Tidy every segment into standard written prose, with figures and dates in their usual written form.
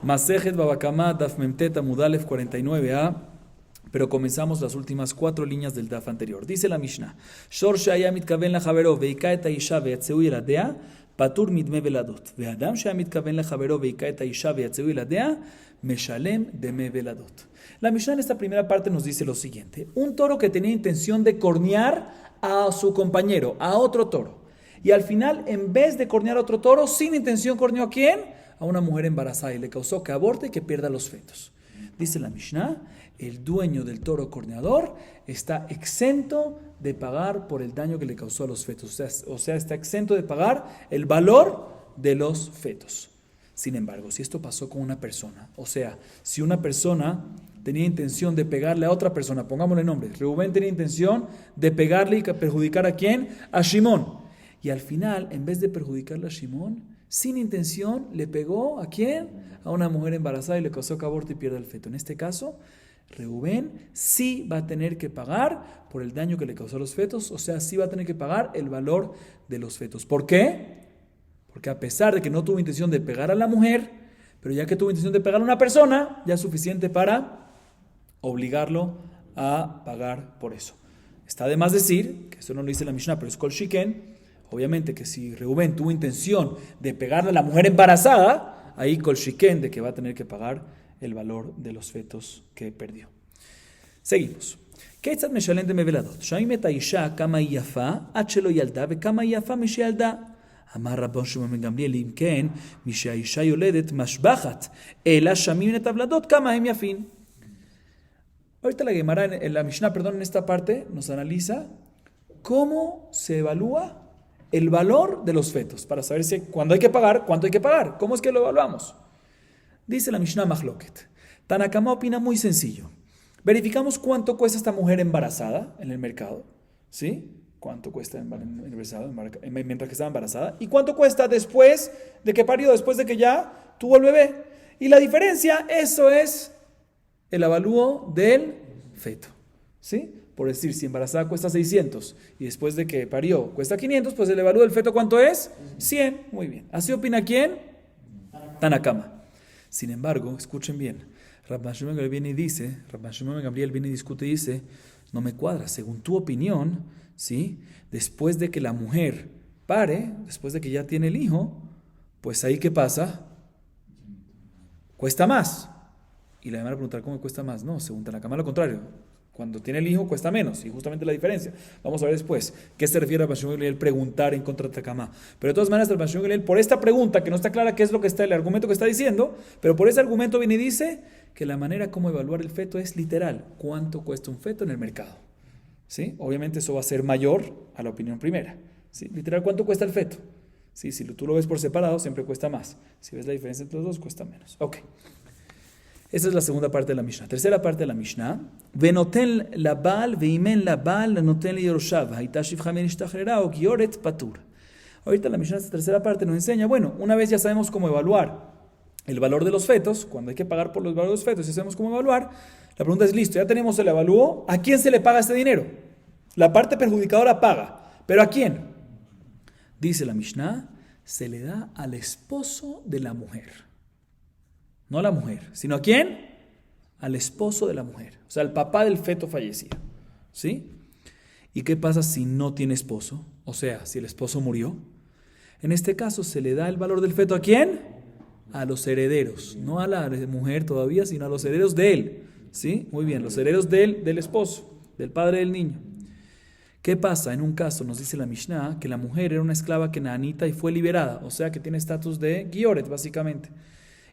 Masejet Baba Kama, Daf Memtet Amud Alef 49a. Pero comenzamos las últimas 4 líneas del Daf anterior. Dice la Mishnah: Shor she'aya mitkaven lachavero veika et haisha veyatzeu yeladea patur midme veladot. Ve'adam she'aya mitkaven lachavero veika et haisha veyatzeu yeladea meshalem deme veladot. La Mishnah en esta primera parte nos dice lo siguiente: un toro que tenía intención de cornear a su compañero, a otro toro, y al final, en vez de cornear a otro toro, sin intención corneó ¿a quién? A una mujer embarazada, y le causó que aborte y que pierda los fetos. Dice la Mishnah: el dueño del toro corneador está exento de pagar por el daño que le causó a los fetos. O sea, está exento de pagar el valor de los fetos. Sin embargo, si esto pasó con una persona, o sea, si una persona tenía intención de pegarle a otra persona, pongámosle nombre, Reubén tenía intención de pegarle y perjudicar ¿a quién? A Shimón. Y al final, en vez de perjudicarle a Shimón, sin intención, le pegó ¿a quién? A una mujer embarazada y le causó que aborte y pierda el feto. En este caso, Reubén sí va a tener que pagar por el daño que le causó a los fetos, o sea, sí va a tener que pagar el valor de los fetos. ¿Por qué? Porque a pesar de que no tuvo intención de pegar a la mujer, pero ya que tuvo intención de pegar a una persona, ya es suficiente para obligarlo a pagar por eso. Está de más decir, que eso no lo dice la Mishnah, pero es Kol Shiken, obviamente que si Reubén tuvo intención de pegarle a la mujer embarazada, ahí Kol Shiken de que va a tener que pagar el valor de los fetos que perdió. Seguimos. כיצד משלם דמי ולדות? שומעים את האישה כמה היא יפה עד שלא ילדה וכמה היא יפה משילדה. אמר רבן שמעון בן גמליאל אם כן משהאישה יולדת משבחת אלא שומעים את הוולדות כמה הם יפים. Ahorita la Gemara en la Mishnah, en esta parte nos analiza cómo se evalúa el valor de los fetos para saber si cuando hay que pagar, cuánto hay que pagar. ¿Cómo es que lo evaluamos? Dice la Mishnah Mahloket. Tanna Kama opina muy sencillo. Verificamos cuánto cuesta esta mujer embarazada en el mercado. ¿Sí? ¿Cuánto cuesta embarazada mientras que estaba embarazada? ¿Y cuánto cuesta después de que parió, después de que ya tuvo el bebé? Y la diferencia, eso es el avalúo del feto. ¿Sí? Por decir, si embarazada cuesta 600 y después de que parió cuesta 500, pues el avalúo del feto ¿cuánto es? 100. Muy bien. ¿Así opina quién? Tanna Kama. Sin embargo, escuchen bien, Rabban Shimon ben Gamliel viene y discute y dice, no me cuadra, según tu opinión, ¿sí? Después de que la mujer pare, después de que ya tiene el hijo, pues ahí ¿qué pasa? Cuesta más. Y la van a preguntar, ¿cómo cuesta más? No, según Tanna Kama, lo contrario. Cuando tiene el hijo cuesta menos, y justamente la diferencia. Vamos a ver después qué se refiere a Rabban Shimon ben Gamliel preguntar en contra de Tanna Kama. Pero de todas maneras, Rabban Shimon ben Gamliel, por esta pregunta, que no está clara qué es lo que está, el argumento que está diciendo, pero por ese argumento viene y dice que la manera como evaluar el feto es literal. ¿Cuánto cuesta un feto en el mercado? ¿Sí? Obviamente eso va a ser mayor a la opinión primera. ¿Sí? Literal, ¿cuánto cuesta el feto? ¿Sí? Si tú lo ves por separado, siempre cuesta más. Si ves la diferencia entre los dos, cuesta menos. Ok. Esa es la segunda parte de la Mishnah. Tercera parte de la Mishnah. Venoten la bal, veimen la bal, noten le yoroshav, haitash men ishtachrera o gioret patur. Ahorita la Mishnah, esta tercera parte nos enseña, bueno, una vez ya sabemos cómo evaluar el valor de los fetos, cuando hay que pagar por los valores de los fetos, ya sabemos cómo evaluar, la pregunta es, listo, ya tenemos el avalúo, ¿a quién se le paga este dinero? La parte perjudicadora paga, ¿pero a quién? Dice la Mishnah, se le da al esposo de la mujer. No a la mujer, sino ¿a quién? Al esposo de la mujer, o sea, al papá del feto fallecido. ¿Sí? ¿Y qué pasa si no tiene esposo? O sea, si el esposo murió. En este caso, se le da el valor del feto ¿a quién? A los herederos, no a la mujer todavía, sino a los herederos de él. ¿Sí? Muy bien, los herederos del esposo, del padre del niño. ¿Qué pasa? En un caso, nos dice la Mishnah, que la mujer era una esclava kenanita y fue liberada, o sea, que tiene estatus de gioret, básicamente.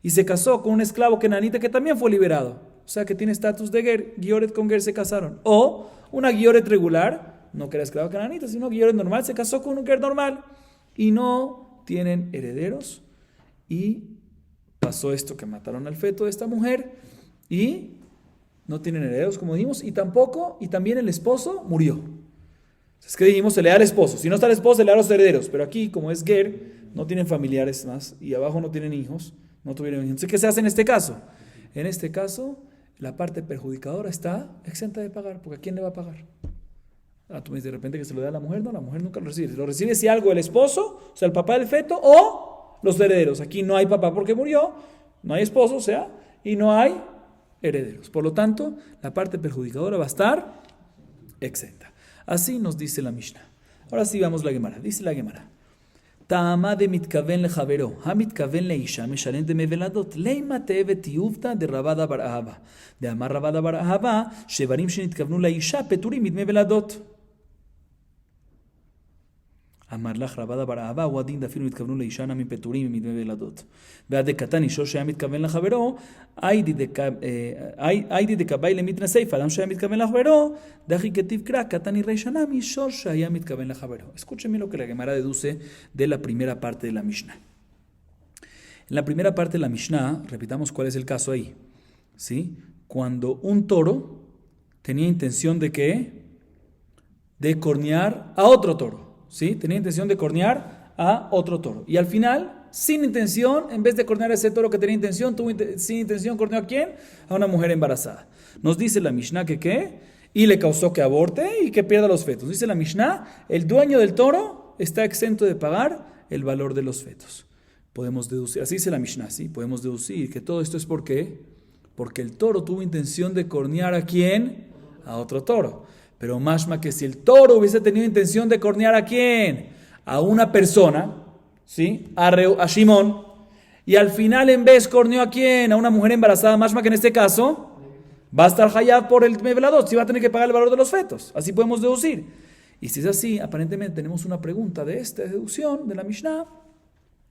Y se casó con un esclavo kenanita que también fue liberado. O sea, que tiene estatus de ger. Gioret con ger se casaron. O una gioret regular, no que era esclavo kenanita, sino gioret normal, se casó con un ger normal. Y no tienen herederos. Y pasó esto, que mataron al feto de esta mujer. Y no tienen herederos, como dijimos. Y también el esposo murió. Es que dijimos, se le da al esposo. Si no está el esposo, se le da a los herederos. Pero aquí, como es ger, no tienen familiares más. Y abajo no tienen hijos. No tuvieron hijos. Entonces, ¿qué se hace en este caso? En este caso, la parte perjudicadora está exenta de pagar, porque ¿a quién le va a pagar? Tú me dices de repente que se lo da a la mujer. No, la mujer nunca lo recibe. Lo recibe si algo el esposo, o sea, el papá del feto, o los herederos. Aquí no hay papá porque murió, no hay esposo, o sea, y no hay herederos. Por lo tanto, la parte perjudicadora va a estar exenta. Así nos dice la Mishnah. Ahora sí vamos a la Gemara. Dice la Gemara. Ta'ama de mitkaven le javero, ha mitkaven le isha, meshalem de meveladot, leima teve tiuvta de rabada bar ahava. De amar rabada bar ahava, shevarim shenitkavnu la isha, peturim mit meveladot. אמר לך רבדה בר אהבה, הוא הדין דאפילו התכוונו לאישה נמי פטורים מדמי ולדות. ועד דקתן אישו שהיה מתכוון לחברו, היידי דקבאי למתנא סיפא, אדם שהיה מתכוון לחברו, דחי כתיב קרא, קטן יראה שנה מישור שהיה מתכוון לחברו. Escúchenme lo que la Gemara deduce de la primera parte de la Mishnah. En la primera parte de la Mishnah, repitamos cuál es el caso ahí. ¿Sí? Cuando un toro tenía intención de ¿qué? De cornear a otro toro. ¿Sí? Tenía intención de cornear a otro toro. Y al final, sin intención, en vez de cornear a ese toro que tenía intención, sin intención, ¿corneó a quién? A una mujer embarazada. Nos dice la Mishnah que ¿qué? Y le causó que aborte y que pierda los fetos. Dice la Mishnah, el dueño del toro está exento de pagar el valor de los fetos. Podemos deducir, así dice la Mishnah, ¿sí? Podemos deducir que todo esto es ¿por qué? Porque el toro tuvo intención de cornear a ¿quién? A otro toro. Pero mashma que si el toro hubiese tenido intención de cornear a quién, a una persona, ¿sí? A Shimón, y al final en vez corneó a quién, a una mujer embarazada, mashma que en este caso va a estar hayab por el meveladot, si va a tener que pagar el valor de los fetos. Así podemos deducir. Y si es así, aparentemente tenemos una pregunta de esta deducción de la Mishnah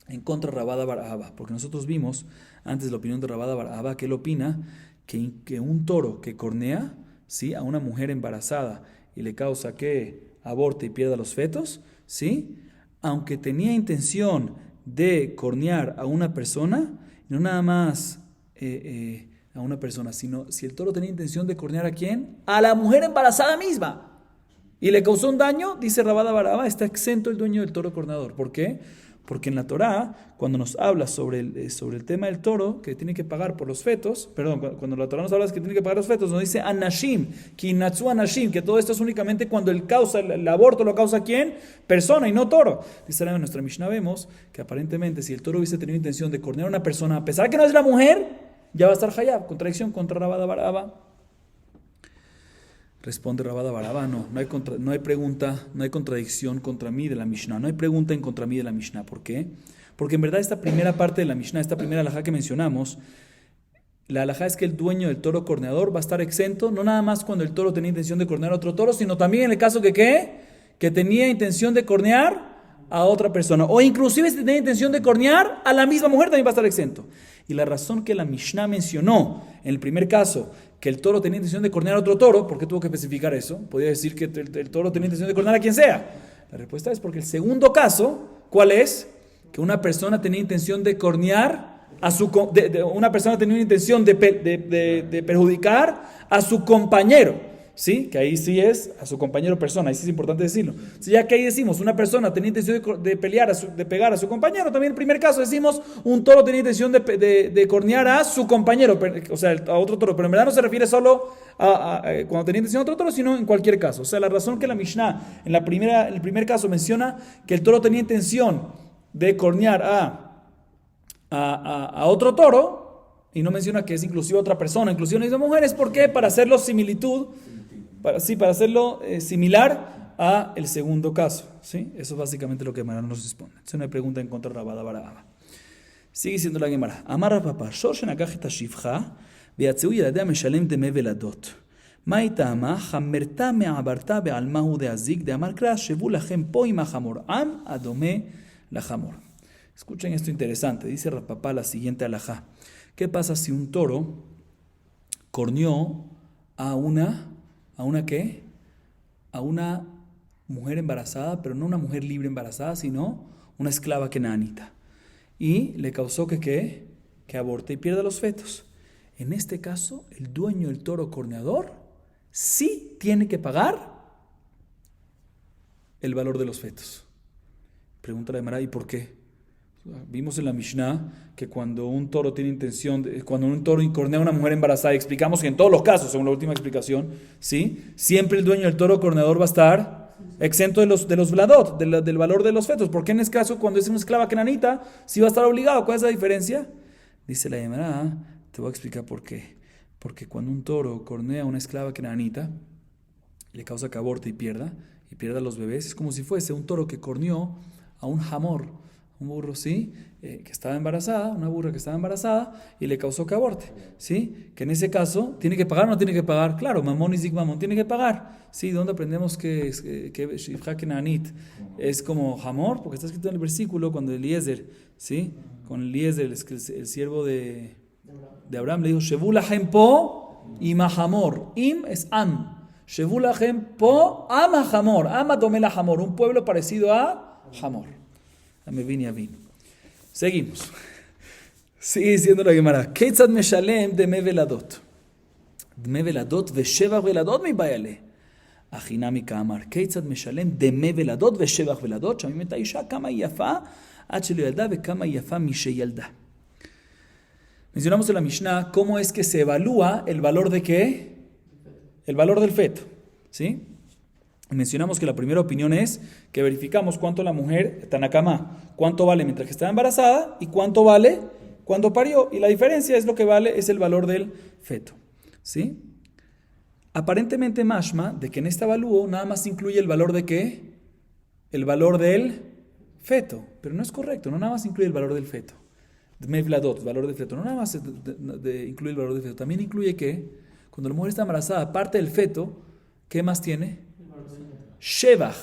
en contra de Rabada bar Ahava, porque nosotros vimos antes la opinión de Rabada bar Ahava, que él opina que un toro que cornea, ¿sí? A una mujer embarazada y le causa que aborte y pierda los fetos, ¿sí? Aunque tenía intención de cornear a una persona, no nada más a una persona, sino si el toro tenía intención de cornear a ¿quién? A la mujer embarazada misma. Y le causó un daño, dice Rabada bar Ahava, está exento el dueño del toro corneador. ¿Por qué? Porque en la Torá, cuando nos habla sobre el tema del toro, que tiene que pagar por los fetos, cuando la Torá nos habla de que tiene que pagar los fetos, nos dice anashim, kinatsu anashim, que todo esto es únicamente cuando el aborto lo causa ¿quién? Persona y no toro. Dice en nuestra Mishnah vemos que aparentemente si el toro hubiese tenido intención de cornear a una persona, a pesar que no es la mujer, ya va a estar hayab, contradicción contra Rabada bar Ahava. Responde Rabada bar Ahava, no hay pregunta, no hay contradicción contra mí de la Mishnah, no hay pregunta en contra mí de la Mishnah. ¿Por qué? Porque en verdad esta primera parte de la Mishnah, esta primera alajá que mencionamos, la alajá es que el dueño del toro corneador va a estar exento, no nada más cuando el toro tenía intención de cornear a otro toro, sino también en el caso que ¿qué? Que tenía intención de cornear a otra persona, o inclusive si tenía intención de cornear a la misma mujer, también va a estar exento. Y la razón que la Mishnah mencionó en el primer caso, que el toro tenía intención de cornear a otro toro, ¿por qué tuvo que especificar eso? Podría decir que el toro tenía intención de cornear a quien sea. La respuesta es porque el segundo caso, ¿cuál es? Que una persona tenía intención de cornear a una persona tenía una intención de perjudicar a su compañero. ¿Sí? Que ahí sí es a su compañero persona, ahí sí es importante decirlo. Si ya que ahí decimos, una persona tenía intención de pegar a su compañero, también en el primer caso decimos, un toro tenía intención de cornear a su compañero, o sea, a otro toro, pero en verdad no se refiere solo a cuando tenía intención a otro toro, sino en cualquier caso. O sea, la razón que la Mishnah en el primer caso menciona que el toro tenía intención de cornear a otro toro, y no menciona que es inclusive otra persona, inclusive una misma mujer, es porque para hacerlo similitud, para hacerlo similar a el segundo caso, ¿sí? Eso es básicamente lo que Gemara nos responde. Es una pregunta en contra de Rabada bar Ahava. Sigue siendo la Gemara. Amar Rav Papa, shor shenakach et hashivcha, ויצאו ילדיה משלם דמי ולדות. מה היא טעמה? חמרתה מעברתה בעלמהו דאזיק, דאמר קרא, שבו לכם פה עם החמור, עם הדומה לחמור. Escuchen esto interesante, dice Rav Papa la siguiente alajá. ¿Qué pasa si un toro corneó a una ¿qué? A una mujer embarazada, pero no una mujer libre embarazada, sino una esclava kenanita? Y le causó que aborte y pierda los fetos. En este caso, el dueño del toro corneador sí tiene que pagar el valor de los fetos. Pregunta la Gemara, ¿y por qué? Vimos en la Mishnah que cuando un toro tiene intención, cuando un toro cornea a una mujer embarazada, explicamos que en todos los casos, según la última explicación, ¿sí? Siempre el dueño del toro corneador va a estar exento de los vladot, del valor de los fetos. ¿Por qué en este caso, cuando es una esclava kenanita, sí va a estar obligado? ¿Cuál es la diferencia? Dice la Gemara, te voy a explicar por qué. Porque cuando un toro cornea a una esclava canaanita, le causa que aborte y pierda los bebés, es como si fuese un toro que corneó a un jamor, un burro, ¿sí? Que estaba embarazada, una burra que estaba embarazada y le causó que aborte, ¿sí? Que en ese caso, ¿tiene que pagar o no tiene que pagar? Claro, mamón y zig mamón, tiene que pagar, ¿sí? ¿Dónde aprendemos que Shifra Kenaanit es como jamor? Porque está escrito en el versículo cuando Eliezer, ¿sí? Con Eliezer, el siervo de Abraham, le dijo, Shevu lachem po im hamor. Im es am. Shevu lachem po am hamor. Am domela hamor. Un pueblo parecido a hamor. Amevin y avin. Seguimos. Sigue diciendo la Gemara. Ketzad meshalem deme veladot. Deme veladot veshevach veladot mi bayale. Achinami kaamar. Ketzad meshalem deme veladot veshevach veladot. Shamim et haisha kama yafa ad shelo yalda vekama yafa misheyalda. Mencionamos en la Mishnah cómo es que se evalúa el valor de qué? El valor del feto, ¿sí? Mencionamos que la primera opinión es que verificamos cuánto la mujer, Tanakama, cuánto vale mientras que está embarazada y cuánto vale cuando parió. Y la diferencia es lo que vale, es el valor del feto, ¿sí? Aparentemente mashma, de que en este avalúo nada más incluye el valor de qué? El valor del feto, pero no es correcto, no nada más incluye el valor del feto. Mevladot, valor del feto, no nada más incluye el valor del feto, también incluye que cuando la mujer está embarazada, aparte del feto, ¿qué más tiene? Shevach,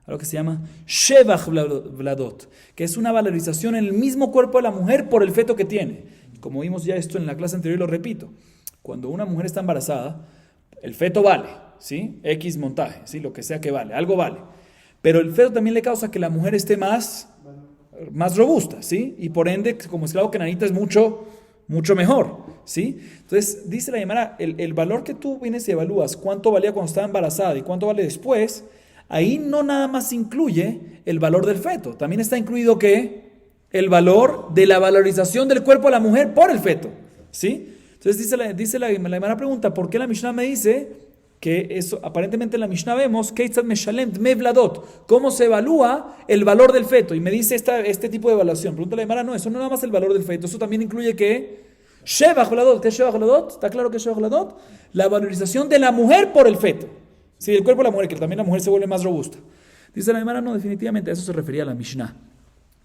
algo que se llama Shevach Vladot, que es una valorización en el mismo cuerpo de la mujer por el feto que tiene. Como vimos ya esto en la clase anterior, lo repito, cuando una mujer está embarazada, el feto vale, ¿sí? X montaje, ¿sí? Lo que sea que vale, algo vale, pero el feto también le causa que la mujer esté más robusta, ¿sí? Y por ende, como esclavo cananita es mucho mejor, ¿sí? Entonces, dice la Gemara, el valor que tú vienes y evalúas, cuánto valía cuando estaba embarazada y cuánto vale después, ahí no nada más incluye el valor del feto, también está incluido ¿qué? El valor de la valorización del cuerpo de la mujer por el feto, ¿sí? Entonces, dice la Gemara pregunta, ¿por qué la Mishnah me dice que eso, aparentemente en la Mishnah vemos Keitzad meshalem dme vladot, cómo se evalúa el valor del feto, y me dice este tipo de evaluación? Pregunta la Gemara, no, eso no nada más el valor del feto, eso también incluye que Shevach vladot. ¿Qué es Shevach vladot? ¿Está claro que es Shevach vladot? La valorización de la mujer por el feto, sí, el cuerpo de la mujer, que también la mujer se vuelve más robusta. Dice la Gemara, no, definitivamente a eso se refería a la Mishnah.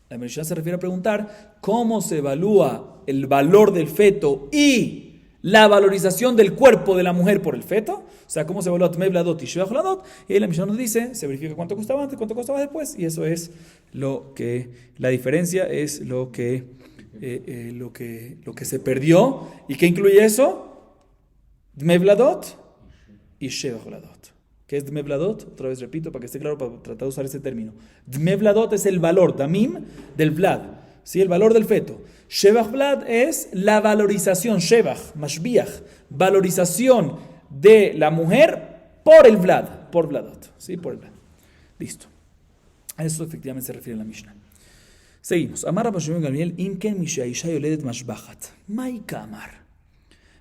La Mishnah se refiere a preguntar cómo se evalúa el valor del feto y la valorización del cuerpo de la mujer por el feto, o sea, cómo se evalúa Tmei Vladot y Shevach Vladot, y la Mishnah nos dice, se verifica cuánto costaba antes, cuánto costaba después, y eso es la diferencia es lo que se perdió, y ¿qué incluye eso? Tmei Vladot y Shevach Vladot. ¿Qué es Tmei Vladot? Otra vez repito, para que esté claro, para tratar de usar este término. Tmei Vladot es el valor, Damim, del Vlad, ¿sí? El valor del feto. Shevach Vlad es la valorización, Shevach, Mashbiach, valorización de la mujer por el Vlad, por Vladot, ¿sí? Por el Vlad. Listo. A eso efectivamente se refiere a la Mishnah. Seguimos. Amar Rabbi Shimon Gamliel, Imken Mishaisha Yoledet Mashbachat. Maika Amar.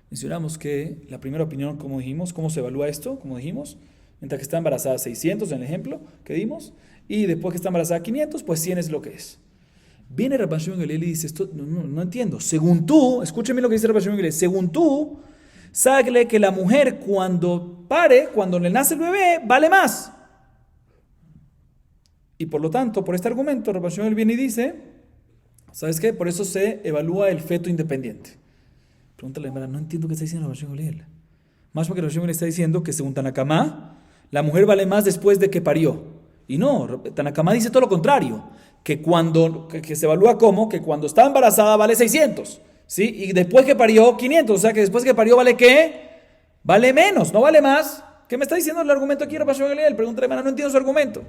Mencionamos que la primera opinión, como dijimos, ¿cómo se evalúa esto? Como dijimos, mientras que está embarazada 600 en el ejemplo que dimos, y después que está embarazada 500, pues 100 es lo que es. Viene Rabbi Shimon Gamliel y dice, esto no entiendo. Según tú, escúcheme lo que dice Rabbi Shimon Gamliel, según tú, sáquele que la mujer cuando pare, cuando le nace el bebé, vale más. Y por lo tanto, por este argumento, Rabbi Shimon viene y dice, ¿sabes qué? Por eso se evalúa el feto independiente. Pregúntale, no entiendo qué está diciendo Rabbi Shimon Gamliel. Más porque Rabbi Shimon está diciendo que según Tanakama, la mujer vale más después de que parió. Y no, Tanakama dice todo lo contrario. Que se evalúa como que cuando está embarazada vale 600, ¿sí? Y después que parió 500, o sea que después que parió vale ¿qué? Vale menos, no vale más. ¿Qué me está diciendo el argumento aquí, Rabbi Shimon Gamliel? Pregúntale, no entiendo su argumento.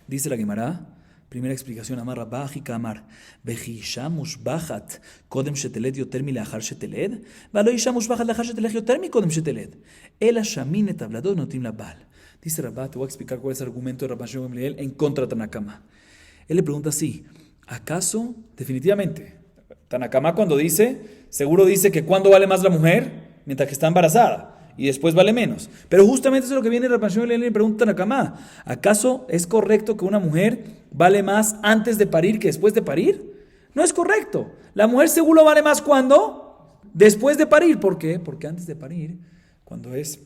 Dice la Gemara, primera explicación, Amar Rabbaji Kamar, Vehisha mushbachat kodem sheteled yoter milachar sheteled, valo isha mushbachat lachar sheteled yoter mi kodem sheteled, ela shamin et habladot notim la bal. Dice Rabá, te voy a explicar cuál es el argumento de Rabbi Shimon Gamliel en contra de Tanakama. Él le pregunta así, ¿acaso, definitivamente, Tanakama cuando dice, seguro dice que cuando vale más la mujer mientras que está embarazada y después vale menos? Pero justamente eso es lo que viene Rabbi Shimon Gamliel y le pregunta a Tanakama, ¿acaso es correcto que una mujer vale más antes de parir que después de parir? No es correcto. La mujer seguro vale más cuando después de parir. ¿Por qué? Porque antes de parir, cuando es,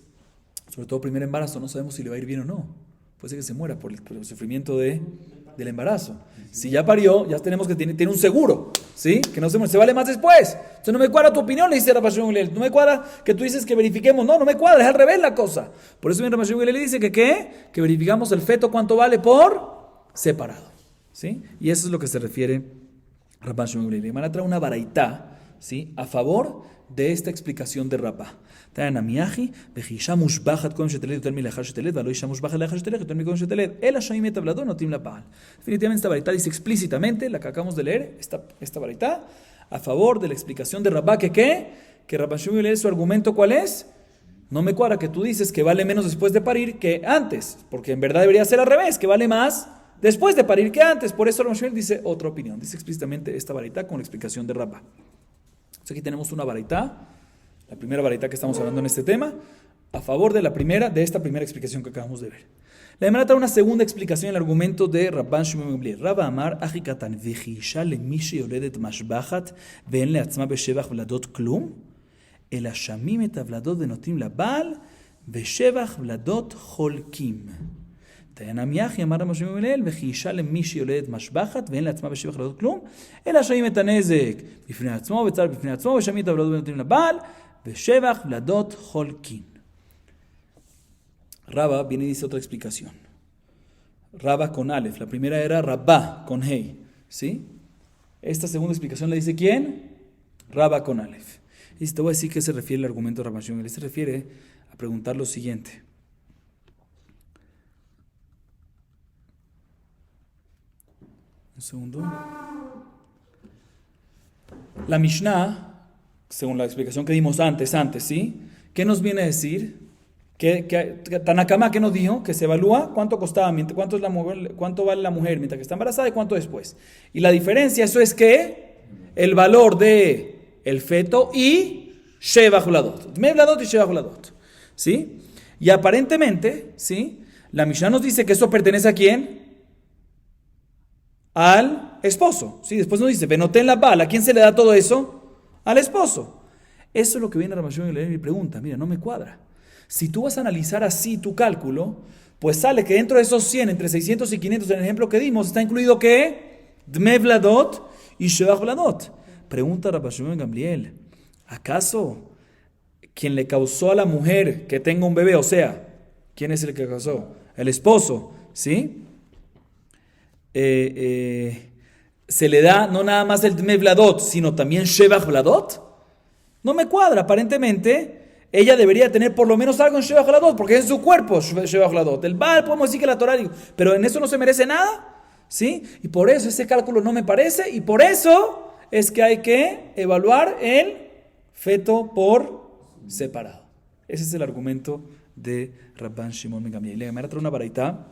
sobre todo primer embarazo, no sabemos si le va a ir bien o no. Puede ser que se muera por el sufrimiento del embarazo. Si ya parió, ya tenemos que tiene un seguro, ¿sí? Que no se muere, se vale más después. Entonces no me cuadra tu opinión, le dice Rabbi Shimon Gamliel. No me cuadra que tú dices que verifiquemos. No me cuadra, es al revés la cosa. Por eso Rabbi Shimon Gamliel le dice que ¿qué? Que verificamos el feto cuánto vale por separado, ¿sí? Y eso es lo que se refiere Rabbi Shimon Gamliel. Le van a traer una baraitá, ¿sí? A favor de esta explicación de Rabá. Definitivamente esta baraitá dice explícitamente, la que acabamos de leer, esta baraitá, a favor de la explicación de Rabá, que Rabbi Shimon Gamliel, su argumento, ¿cuál es? No me cuadra que tú dices que vale menos después de parir que antes, porque en verdad debería ser al revés, que vale más después de parir que antes. Por eso Rabbi Shimon dice otra opinión, dice explícitamente esta baraitá con la explicación de Rabá. Entonces aquí tenemos una baraitá, la primera baraitá que estamos hablando en este tema, a favor de esta primera explicación que acabamos de ver. La Gemara trae una segunda explicación, el argumento de Rabban Shimon Gamliel. Rabba Amar, Ajikatan, Vejisha le mishi yoledet mashbachat, ven le atzma beshevach vladot klum, el ashamim et avladot denotim labal, beshevach vladot holkim. Tayanam yachi, Amar Rabban Shimon Gamliel, Vejisha le mishi yoledet mashbachat, ven le atzma beshevach vladot klum, el ashamim et anezek, bifnei atzmo, betzar bifnei atzmo, beshamim et avladot denotim labal, beshevach vladot holkim. Rabba viene y dice otra explicación. Rabba con Aleph. La primera era Rabba con Hei. ¿Sí? Esta segunda explicación la dice ¿quién? Rabba con Aleph. Y te voy a decir qué se refiere el argumento de Rabban Shimon. Él se refiere a preguntar lo siguiente. Un segundo. La Mishnah, según la explicación que dimos antes, ¿sí? ¿Qué nos viene a decir? Tanakama, ¿qué nos dijo? Que se evalúa cuánto costaba, cuánto vale la mujer mientras que está embarazada y cuánto después. Y la diferencia, eso es que el valor de el feto y Sheva Huladot. Dme Vladot y Sheva Huladot. ¿Sí? Y aparentemente, ¿sí? La Mishnah nos dice que eso pertenece ¿a quién? Al esposo. ¿Sí? Después nos dice, Benoten la bala. ¿A quién se le da todo eso? Al esposo. Eso es lo que viene a Rabban Shimon y le pregunta, mira, no me cuadra. Si tú vas a analizar así tu cálculo, pues sale que dentro de esos 100, entre 600 y 500 en el ejemplo que dimos, está incluido ¿qué? Dme Vladot y Shevach Vladot. Pregunta a Rabbi Shimon Gamliel, ¿acaso quien le causó a la mujer que tenga un bebé, o sea, ¿quién es el que causó? El esposo, ¿sí? Se le da no nada más el Dme Vladot, sino también Shevach Vladot. No me cuadra, aparentemente ella debería tener por lo menos algo en Shevach Vladot, porque es en su cuerpo Shevach Vladot. El Baal podemos decir que la Torah dijo, pero en eso no se merece nada, ¿sí? Y por eso ese cálculo no me parece, y por eso es que hay que evaluar el feto por separado. Ese es el argumento de Rabban Shimon ben Gamliel. Le trae una baraitá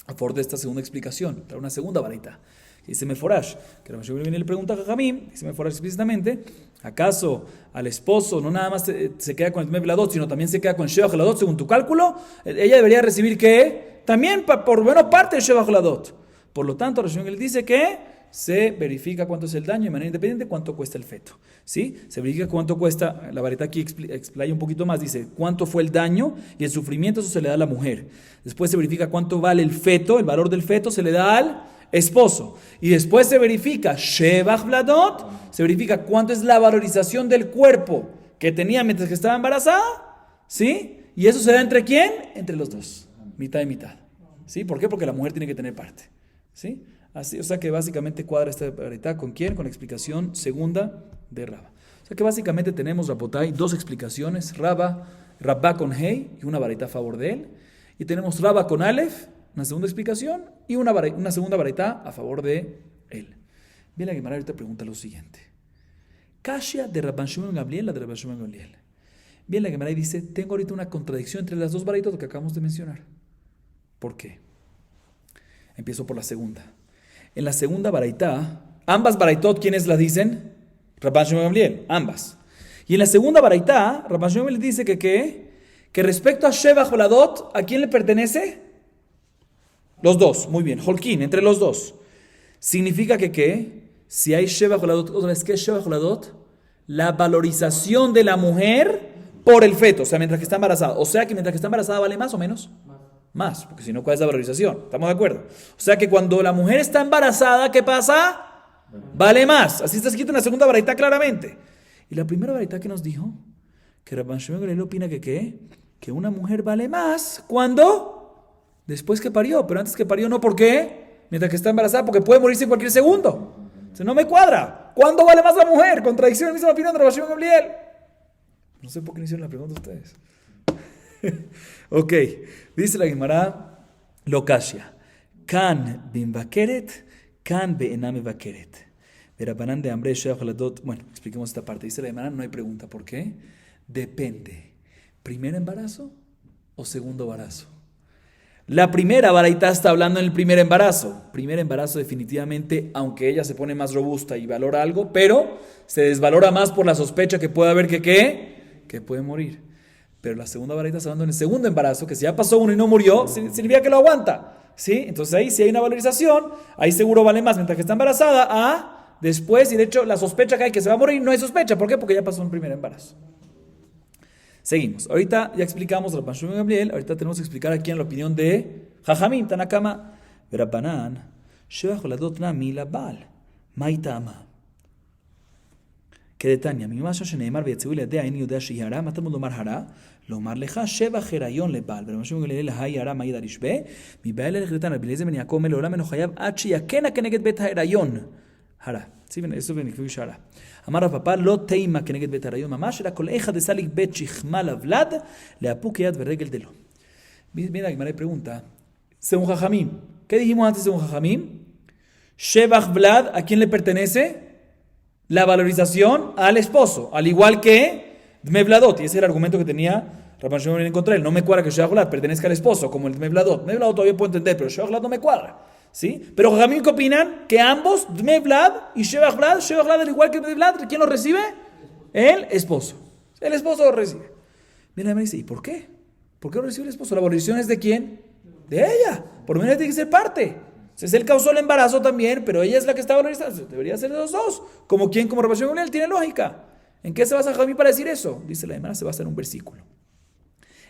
a favor de esta segunda explicación, trae una segunda baraitá. Dice Meforash, que Rabban Shimon ben Gamliel le pregunta a Jajamim, dice Meforash explícitamente, ¿acaso al esposo no nada más se queda con el Dme Vladot, sino también se queda con Shevach Vladot según tu cálculo? Ella debería recibir ¿qué? También por menos parte del Shevach Vladot. Por lo tanto, Rabban Shimon dice que se verifica cuánto es el daño de manera independiente, cuánto cuesta el feto. ¿Sí? Se verifica cuánto cuesta, la varita aquí explaya un poquito más, dice cuánto fue el daño y el sufrimiento, eso se le da a la mujer. Después se verifica cuánto vale el feto, el valor del feto se le da al esposo. Y después se verifica Shevach Vladot, se verifica cuánto es la valorización del cuerpo que tenía mientras que estaba embarazada, ¿sí? Y eso se da ¿entre quién? Entre los dos, mitad y mitad. ¿Sí? ¿Por qué? Porque la mujer tiene que tener parte. ¿Sí? Así, o sea que básicamente cuadra esta varita ¿con quién? Con la explicación segunda de Rabba. O sea que básicamente tenemos, Rapotay, dos explicaciones, Rabba con Hei y una varita a favor de él. Y tenemos Rabba con Aleph, una segunda explicación, y una segunda varita a favor de él. Bien, la Gemara ahorita pregunta lo siguiente. Kashia de Rabban Shimon Gamliel, la de Rabban Shimon Gamliel. Bien, la Gemara dice, tengo ahorita una contradicción entre las dos varaitas que acabamos de mencionar. ¿Por qué? Empiezo por la segunda. En la segunda baraitá, ambas baraitot, ¿quiénes las dicen? Rabban Shimon Gamliel, ambas. Y en la segunda baraitá, Rabban Shimon Gamliel dice que respecto a Shevach Vladot, ¿a quién le pertenece? Los dos, muy bien, Holkin, entre los dos. Significa que ¿qué? Si hay Sheva Joladot, otra vez, ¿qué es Sheva Joladot? La valorización de la mujer por el feto, o sea, mientras que está embarazada. O sea que mientras que está embarazada vale más o menos. Más, porque si no, ¿cuál es la valorización? ¿Estamos de acuerdo? O sea que cuando la mujer está embarazada, ¿qué pasa? Vale más. Así está escrito en la segunda baraita claramente. Y la primera baraita que nos dijo, que Rabban Shimon Gamliel opina que ¿qué? Que una mujer vale más cuando después que parió, pero antes que parió no, ¿por qué? Mientras que está embarazada, porque puede morirse en cualquier segundo. Entonces no me cuadra. ¿Cuándo vale más la mujer? Contradicción en la misma opinión de Rabban Shimon Gamliel. No sé por qué no hicieron la pregunta ustedes. Ok, dice la Gemara, Lokashia, Kan bin bakeret, Kan be ename bakeret. Verabanan de hambre, Shea Joladot. Bueno, expliquemos esta parte. Dice la Gemara, no hay pregunta. ¿Por qué? Depende. ¿Primer embarazo o segundo embarazo? La primera baraita está hablando en el primer embarazo. Primer embarazo definitivamente, aunque ella se pone más robusta y valora algo, pero se desvalora más por la sospecha que puede haber que puede morir. Pero la segunda baraita está hablando en el segundo embarazo, que si ya pasó uno y no murió, significa que lo aguanta. ¿Sí? Entonces ahí si hay una valorización, ahí seguro vale más mientras que está embarazada a después, y de hecho la sospecha que hay que se va a morir, no hay sospecha. ¿Por qué? Porque ya pasó un primer embarazo. Seguimos. Ahorita ya explicamos Rabban Shimon Gamliel, ahorita tenemos que explicar aquí en la opinión de Jajamim, Tanakama. Verabanan, Sheva Joladot Nami Labal, Maitama. כדתניא, ממשהו שנאמר ויצאו לידיה אין יודע שהיא הרע, מה תלמוד לומר הרע? לומר לך שבח הריון לבעל, ורבי שמעון גמליאל ההיא הרע מעיד על ישבה, מבעיה ללך לתנא, רבי אליעזר בן יעקב אומר לעולם אינו חייב עד שיכנה כנגד בית ההיריון. הרע. eso ונקבעו שהרע. אמר רב פפא לא תימה כנגד בית ההיריון ממש, אלא כל איכא דסליק בית שכמה לבלד, לאפוק יד ורגל דלו. Mira, Gemara pregunta, según Jajamim, ¿qué dijimos antes según Jajamim? Shevach Vlad, ¿a quién le pertenece? La valorización al esposo, al igual que Dme Vladot, y ese es el argumento que tenía Rabban Shimon en contra de él. No me cuadra que Shevach Vlad pertenezca al esposo, como el Dme Vladot. Dme Vladot todavía puedo entender, pero Shevach Vlad no me cuadra. ¿Sí? Pero Jajamim, ¿qué opinan? Que ambos, Dme Vlad y Shevach Vlad, al igual que Dme Vlad, ¿quién lo recibe? El esposo. El esposo lo recibe. Mira, me dice, ¿y por qué? ¿Por qué lo recibe el esposo? ¿La valorización es de quién? De ella. Por lo menos tiene que ser parte. Entonces él causó el embarazo también, pero ella es la que está valorizada. Debería ser de los dos. ¿Como quién? Como Rabban Shimon Gamliel, tiene lógica. ¿En qué se basa Jajamim para decir eso? Dice la Gemara, se basa en un versículo.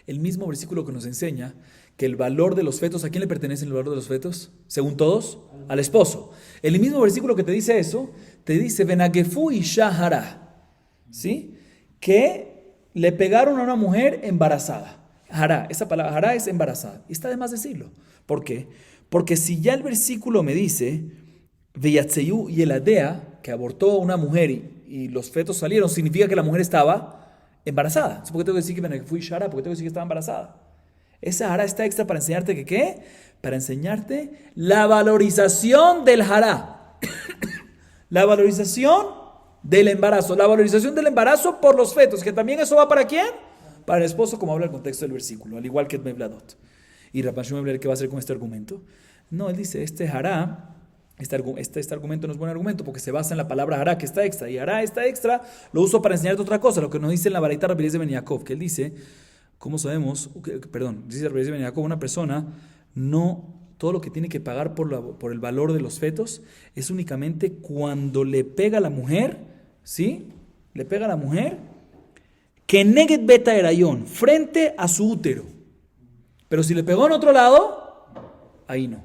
El mismo versículo que nos enseña que el valor de los fetos, ¿a quién le pertenece el valor de los fetos? Según todos, al esposo. El mismo versículo que te dice eso, te dice, Venagefu isha hara, ¿sí? Que le pegaron a una mujer embarazada. Hará, esa palabra hará es embarazada. Y está de más decirlo. ¿Por qué? Porque si ya el versículo me dice, Veyatzeyu y Eladea, que abortó a una mujer y los fetos salieron, significa que la mujer estaba embarazada. ¿Por qué tengo que decir que fui Shara? ¿Por qué tengo que decir que estaba embarazada? Esa hará está extra para enseñarte que ¿qué? Para enseñarte la valorización del hará. La valorización del embarazo. La valorización del embarazo por los fetos. Que también eso va ¿para quién? Para el esposo, como habla el contexto del versículo. Al igual que Dme Vladot. Y Rabban Shimon Gamliel, ¿qué va a hacer con este argumento? No, él dice, este hará, este argumento no es buen argumento porque se basa en la palabra hará, que está extra. Y hará, está extra, lo uso para enseñarte otra cosa, lo que nos dice en la baraita Rabbi Eliezer ben Yaakov, que él dice, ¿cómo sabemos? Dice Rabbi Eliezer ben Yaakov, una persona, no, todo lo que tiene que pagar por el valor de los fetos es únicamente cuando le pega a la mujer, ¿sí? Le pega a la mujer, que neget beta erayón, frente a su útero. Pero si le pegó en otro lado, ahí no.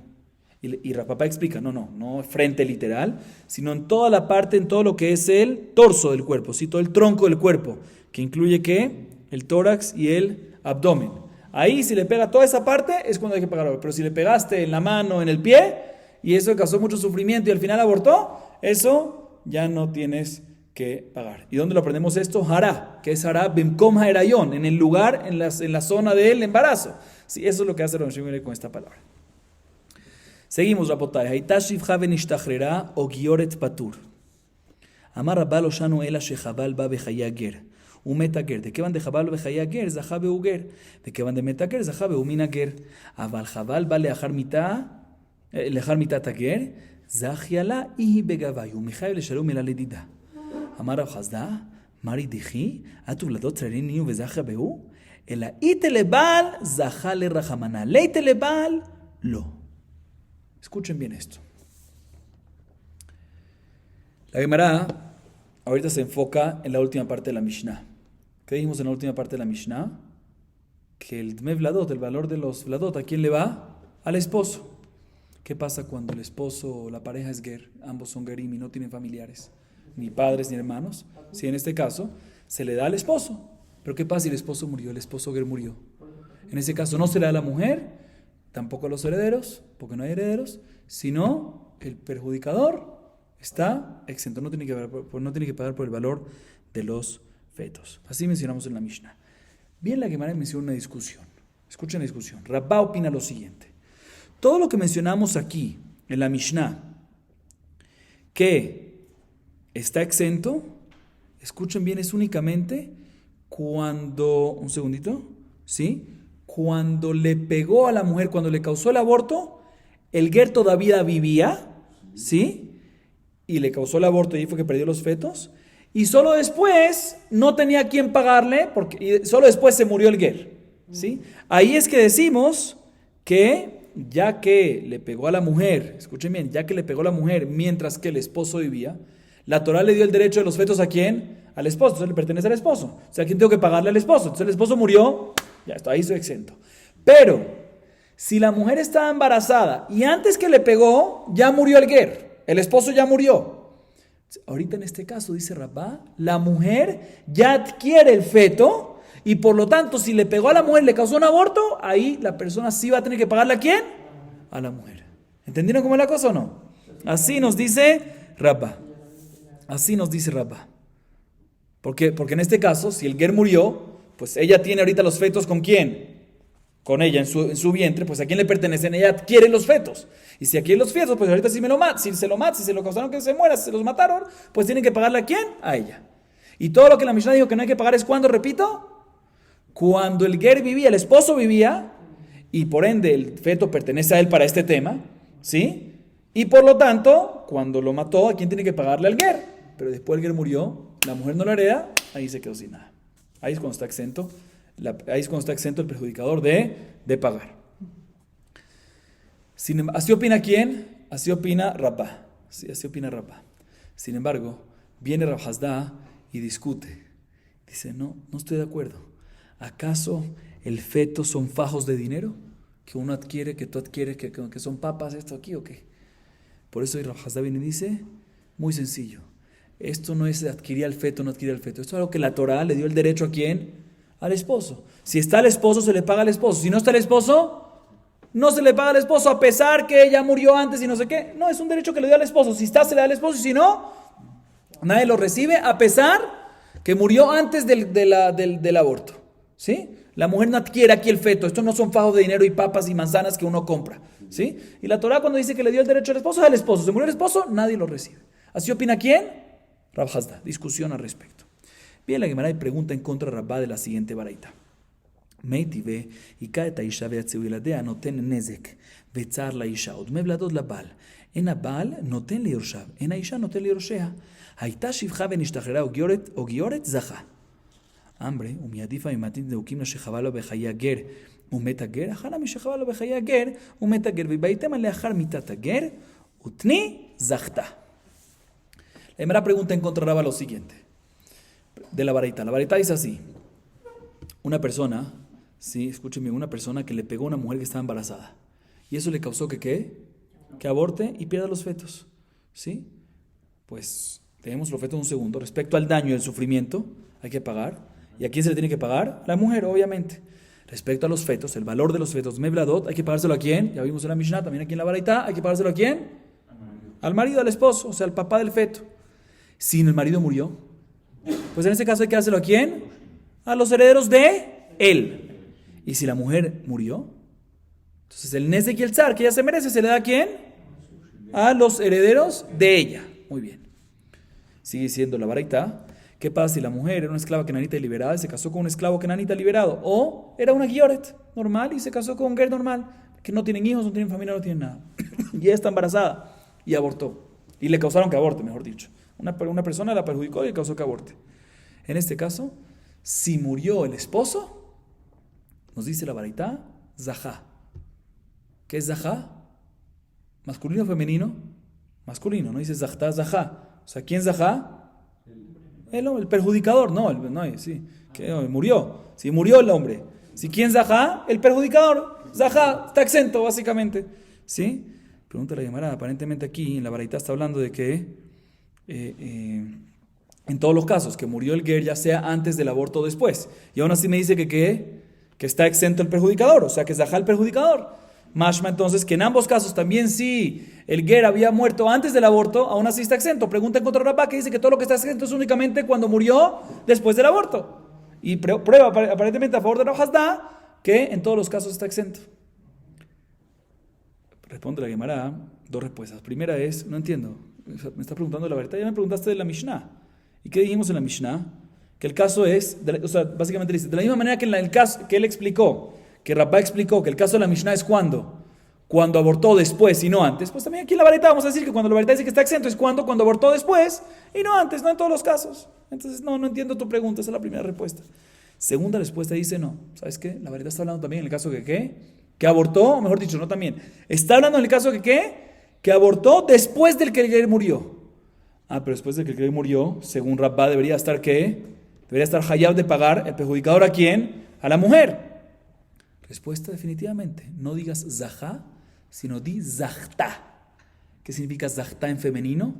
Y Rapapá explica, no frente literal, sino en toda la parte, en todo lo que es el torso del cuerpo, ¿sí? Todo el tronco del cuerpo, que incluye ¿qué? El tórax y el abdomen. Ahí si le pega toda esa parte es cuando hay que pagar. Pero si le pegaste en la mano, en el pie, y eso causó mucho sufrimiento y al final abortó, eso ya no tienes que pagar. ¿Y dónde lo aprendemos esto? Hará, que es hará bimkom ha'erayón, en el lugar, en la zona del embarazo. Sí, eso es lo que hace Rabban Shimon con esta palabra. Seguimos, Rabotai. Haitashiv javen ishtachrera o gioret patur. Amar Rabba lo shanu ela shechabal ba bechaya ger. Umeta ger. De kevan de jabal bechaya ger, zaha beu ger. De kevan de meta ger, zaha beu mina ger. Aval jabal ba lehar mita tager, zahiala ihi begavai. Umichay leshalom ela ledida. Amar Rav Chazda, mari dichi, atu vladot tzarin niu vezaha beu. אלא איתה לבעל זכה לרחמנה, leite לבעל לא. Escuchen bien esto. La Gemara ahorita se enfoca en la última parte de la Mishnah. ¿Qué dijimos en la última parte de la Mishnah? Que el Dme Vladot, el valor de los Vladot, ¿a quién le va? Al esposo. ¿Qué pasa cuando el esposo o la pareja es ger? Ambos son gerim y no tienen familiares, ni padres ni hermanos. Si en este caso se le da al esposo. Pero ¿qué pasa si el esposo murió? El esposo ger murió. En ese caso no se le da a la mujer, tampoco a los herederos, porque no hay herederos, sino el perjudicador está exento, no tiene que pagar por el valor de los fetos. Así mencionamos en la Mishnah. Bien, la Gemara menciona una discusión. Escuchen la discusión. Rabba opina lo siguiente. Todo lo que mencionamos aquí en la Mishnah, que está exento, escuchen bien, es únicamente cuando, un segundito, ¿sí? Cuando le pegó a la mujer, cuando le causó el aborto, el ger todavía vivía, ¿sí? Y le causó el aborto y ahí fue que perdió los fetos. Y solo después no tenía quien pagarle, y solo después se murió el ger, ¿sí? Ahí es que decimos que ya que le pegó a la mujer, escuchen bien, ya que le pegó a la mujer mientras que el esposo vivía, la Torah le dio el derecho de los fetos ¿a quién? Al esposo, entonces le pertenece al esposo. O sea, ¿a quién tengo que pagarle al esposo? Entonces el esposo murió, ya está, ahí estoy exento. Pero, si la mujer estaba embarazada y antes que le pegó, ya murió el ger, el esposo ya murió. Ahorita en este caso, dice Rabá, la mujer ya adquiere el feto y por lo tanto, si le pegó a la mujer, le causó un aborto, ahí la persona sí va a tener que pagarle ¿a quién? A la mujer. ¿Entendieron cómo es la cosa o no? Así nos dice Rabá. Así nos dice Rabá. Porque en este caso, si el ger murió, pues ella tiene ahorita los fetos ¿con quién? Con ella en su vientre, pues ¿a quién le pertenecen? Ella adquiere los fetos. Y si adquiere los fetos, pues ahorita si se lo causaron que se muera, si se los mataron, pues tienen que pagarle ¿a quién? A ella. Y todo lo que la Mishnah dijo que no hay que pagar es ¿cuándo? Repito, cuando el ger vivía, el esposo vivía, y por ende el feto pertenece a él para este tema, ¿sí? Y por lo tanto, cuando lo mató, ¿a quién tiene que pagarle al ger? Pero después el ger murió, la mujer no lo hereda, ahí se quedó sin nada. Ahí es cuando está exento. Ahí es cuando está exento el perjudicador de pagar. ¿Así opina quién? Así opina Rabba. Sí, así opina Rabba. Sin embargo, viene Rav Hasda y discute. Dice, no estoy de acuerdo. ¿Acaso el feto son fajos de dinero? Que uno adquiere, que tú adquieres, que son papas esto aquí o qué. Por eso Rav Hasda viene y dice, muy sencillo. Esto no es adquirir al feto, no adquirir al feto. Esto es algo que la Torah le dio el derecho ¿a quién? Al esposo. Si está el esposo, se le paga al esposo. Si no está el esposo, no se le paga al esposo a pesar que ella murió antes y no sé qué. No, es un derecho que le dio al esposo. Si está, se le da al esposo y si no, nadie lo recibe a pesar que murió antes del aborto. ¿Sí? La mujer no adquiere aquí el feto. Estos no son fajos de dinero y papas y manzanas que uno compra. ¿Sí? Y la Torah cuando dice que le dio el derecho al esposo, es al esposo. Se murió el esposo, nadie lo recibe. ¿Así opina quién? Rav Hasda. Discusión al respecto. Bien, la Gemara pregunta en contra de Rabba de la siguiente baraita. Meitive ika et האישה ויצאו ילדיה נותן נזק וצער לאישה ודמי ולדות לבעל. אין הבעל נותן ליורשיו, אין האישה נותן ליורשיה. הייתה שפחה ונשתחררה או גיורת זכה. אמרי, ומיידיפה ממתין דאוקים לה שחווה לו בחיי הגר ומת הגר, אחלה משחווה לו בחיי הגר ומת הגר, ובהיתם לאחר מיתת הגר ותני זכתה. La Gemara pregunta en contra de Rabba lo siguiente. De la baraita. La baraita dice así. Una persona, sí, escúchenme, una persona que le pegó a una mujer que estaba embarazada. Y eso le causó que ¿qué? Que aborte y pierda los fetos. ¿Sí? Pues tenemos los fetos un segundo. Respecto al daño y el sufrimiento, hay que pagar. ¿Y a quién se le tiene que pagar? La mujer, obviamente. Respecto a los fetos, el valor de los fetos, mevladot, hay que pagárselo a quién? Ya vimos en la Mishnah, también aquí en la baraita, hay que pagárselo a quién? Al marido, al esposo, o sea, al papá del feto. Si el marido murió, pues en este caso hay que dárselo a quién? A los herederos de él. Y si la mujer murió, entonces el nezek y el tzar que ella se merece, ¿se le da a quién? A los herederos de ella. Muy bien. Sigue siendo la baraita. ¿Qué pasa si la mujer era una esclava kenanita y liberada y se casó con un esclavo kenanita liberado? O era una gioret normal y se casó con un ger normal, que no tienen hijos, no tienen familia, no tienen nada. Y ella está embarazada y abortó. Y le causaron que aborte, mejor dicho. Una persona la perjudicó y le causó que aborte. En este caso, si murió el esposo, nos dice la baraita, zahá. ¿Qué es zahá? ¿Masculino o femenino? Masculino, no dice zahtá, zahá. O sea, ¿quién zahá? El perjudicador, sí, que murió. Si murió el hombre. Si quién zahá, el perjudicador. Zahá está exento, básicamente. ¿Sí? Pregunta la Gemara, aparentemente aquí en la Baraita está hablando de que en todos los casos, que murió el ger, ya sea antes del aborto o después. Y aún así me dice que está exento el perjudicador, o sea que zahá el perjudicador. Mashma entonces que en ambos casos también si el ger había muerto antes del aborto, aún así está exento. Pregunta en contra de Rabá que dice que todo lo que está exento es únicamente cuando murió después del aborto. Y prueba aparentemente a favor de Rav Hasda que en todos los casos está exento. Responde la Gemara, dos respuestas. Primera es, no entiendo, me estás preguntando la verdad, ya me preguntaste de la Mishnah. ¿Y qué dijimos en la Mishnah? Que el caso es, o sea, básicamente dice, de la misma manera que en el caso que él explicó, que Rabá explicó que el caso de la Mishnah es cuando abortó después y no antes, pues también aquí en la Baraita vamos a decir que cuando la Baraita dice que está exento es cuando abortó después y no antes, no en todos los casos. Entonces no entiendo tu pregunta, esa es la primera respuesta. Segunda respuesta dice no, ¿sabes qué? La Baraita está hablando también en el caso de que abortó, o mejor dicho, no también. Está hablando en el caso de que abortó después del que el ger murió. Pero después de que el ger murió, según Rabá debería estar debería estar hayab de pagar el perjudicador ¿a quién? A la mujer. Respuesta definitivamente, no digas zahá, sino di zahtá. ¿Qué significa zahtá en femenino?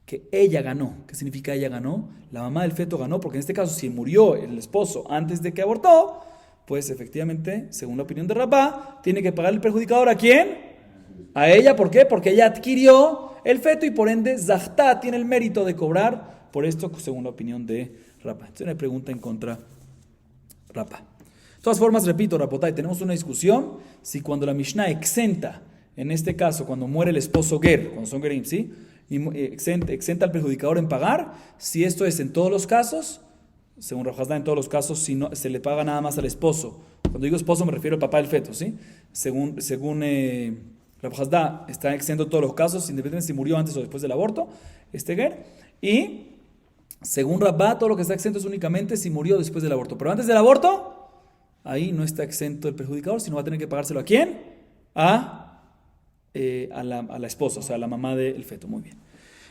Que ella ganó. ¿Qué significa ella ganó? La mamá del feto ganó, porque en este caso si murió el esposo antes de que abortó, pues efectivamente, según la opinión de Rabá, tiene que pagar el perjudicador ¿a quién? A ella, ¿por qué? Porque ella adquirió el feto y por ende zahtá tiene el mérito de cobrar por esto, según la opinión de Rabá. Entonces una pregunta en contra Rabá. De todas formas, repito, Rapotay, tenemos una discusión si cuando la Mishnah exenta, en este caso, cuando muere el esposo ger, cuando son gerim, ¿sí? Y exenta al perjudicador en pagar, si esto es en todos los casos, según Rav Hasda, en todos los casos, si no, se le paga nada más al esposo. Cuando digo esposo me refiero al papá del feto, ¿sí? Según Rav Hasda, está exento en todos los casos, independientemente si murió antes o después del aborto, ger. Y según Rabá, todo lo que está exento es únicamente si murió después del aborto. Pero antes del aborto, ahí no está exento el perjudicador, sino va a tener que pagárselo ¿a quién? A la esposa, o sea, a la mamá del feto. Muy bien.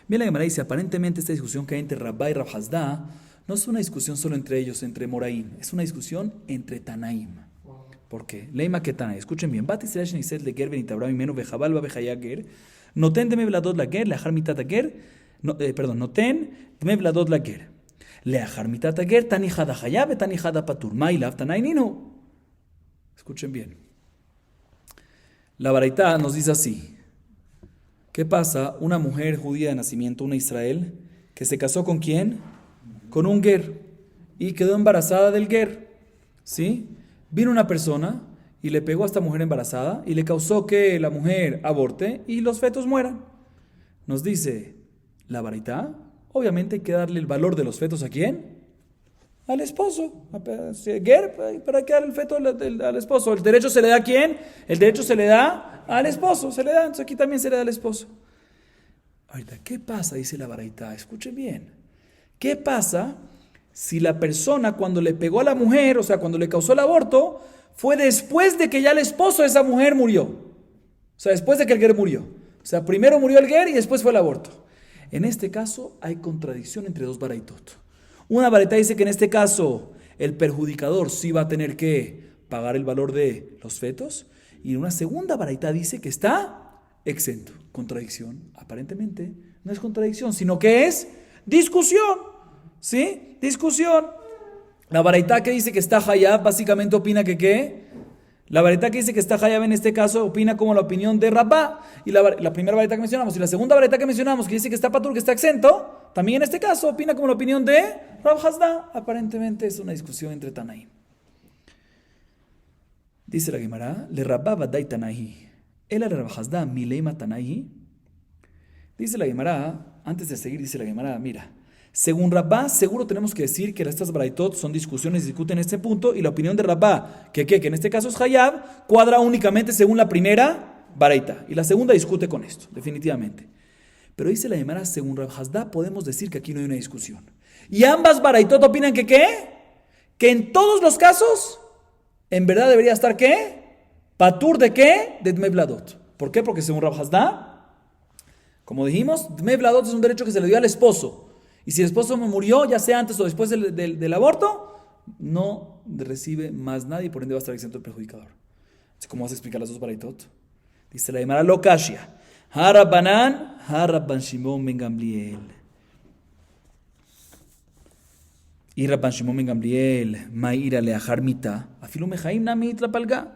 Bien, la Gemara dice, aparentemente esta discusión que hay entre Rabá y Rav Hasda no es una discusión solo entre ellos, entre Moraim, es una discusión entre Tanaim. ¿Por qué? Leima que Tanaim. Escuchen bien. Bati Serash Nisel de Ger Benit Abraham Imenu Bejabal Babejaya Ger. Noten Deme Vladot la Ger, Leachar Mitat Ger. Noten Deme Vladot la Ger. Leachar Mitat Ger, Tani Hada Hayab, Tani Hada Patur. Mailav Tanaim Nino. Escuchen bien. La Baraita nos dice así. ¿Qué pasa? Una mujer judía de nacimiento, una Israel, que se casó ¿con quién? Con un ger y quedó embarazada del ger, ¿sí? Vino una persona y le pegó a esta mujer embarazada y le causó que la mujer aborte y los fetos mueran. Nos dice la Baraita, obviamente hay que darle el valor de los fetos ¿a quién? Al esposo. Ger, para que darle el feto al esposo. ¿El derecho se le da a quién? El derecho se le da al esposo, se le da, entonces aquí también se le da al esposo. Ahorita, ¿qué pasa? Dice la Baraita, escuchen bien. ¿Qué pasa si la persona cuando le pegó a la mujer, o sea, cuando le causó el aborto, fue después de que ya el esposo de esa mujer murió? O sea, después de que el ger murió. O sea, primero murió el ger y después fue el aborto. En este caso hay contradicción entre dos baraitot. Una baraita dice que en este caso el perjudicador sí va a tener que pagar el valor de los fetos. Y una segunda baraita dice que está exento. Contradicción. Aparentemente no es contradicción, sino que es discusión, ¿sí? Discusión. La baraita que dice que está hayab, básicamente opina que ¿qué? La baraita que dice que está hayab en este caso opina como la opinión de Rabá. Y la primera baraita que mencionamos. Y la segunda baraita que mencionamos, que dice que está patur, que está exento, también en este caso opina como la opinión de Rav Hasda. Aparentemente es una discusión entre Tanaim. Dice la Gemara, le Rabá vadai Tanahi. El Rav Hasda mileima Tanahi. Dice la Gemara, antes de seguir, dice la Gemara, mira, según Rabá, seguro tenemos que decir que estas baraitot son discusiones, discuten este punto, y la opinión de Rabá, que en este caso es hayab, cuadra únicamente según la primera baraita, y la segunda discute con esto, definitivamente. Pero dice la Gemara, según Rav Hasda, podemos decir que aquí no hay una discusión. Y ambas baraitot opinan que ¿qué? Que en todos los casos, en verdad debería estar ¿qué? Patur de ¿qué? De Dmei Vladot. ¿Por qué? Porque según Rav Hasda, Como dijimos, Dme Vladot es un derecho que se le dio al esposo. Y si el esposo murió, ya sea antes o después del aborto, no recibe más nadie, por ende va a estar exento el perjudicador. Entonces, ¿cómo vas a explicar las dos baraitot? Dice la Gemara Lokashia. Harabanan, Haraban Shimon ben Gamliel. Y Rabban Shimon ben Gamliel, Ma'ira leachar mita, afilu mejaim nami itlapalga.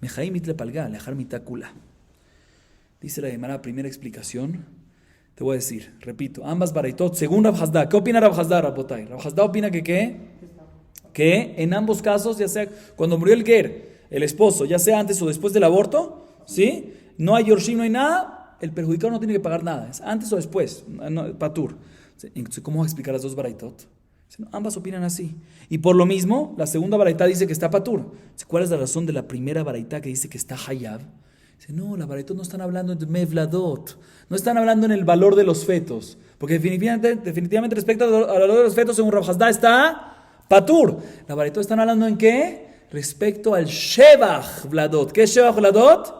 Mejaim itlapalga, leachar mita kula. Dice la Gemara, primera explicación. Te voy a decir, repito, ambas baraitot, según Rav Hasda. ¿Qué opina Rav Hasda, Rabotay? Rav Hasda opina que ¿qué? Que en ambos casos, ya sea cuando murió el ger, el esposo, ya sea antes o después del aborto, ¿sí? No hay yorshim, no hay nada, el perjudicado no tiene que pagar nada, es antes o después, no, patur. Entonces, ¿cómo vas a explicar las dos baraitot? Ambas opinan así. Y por lo mismo, la segunda baraitá dice que está patur. ¿Cuál es la razón de la primera baraitá que dice que está hayab? Dice, no, la baraitot no están hablando de mevladot, no están hablando en el valor de los fetos, porque definitivamente respecto al valor de los fetos, según Rav Hasda, está patur. La baraitot están hablando en qué? Respecto al shevach vladot. ¿Qué es shevach vladot?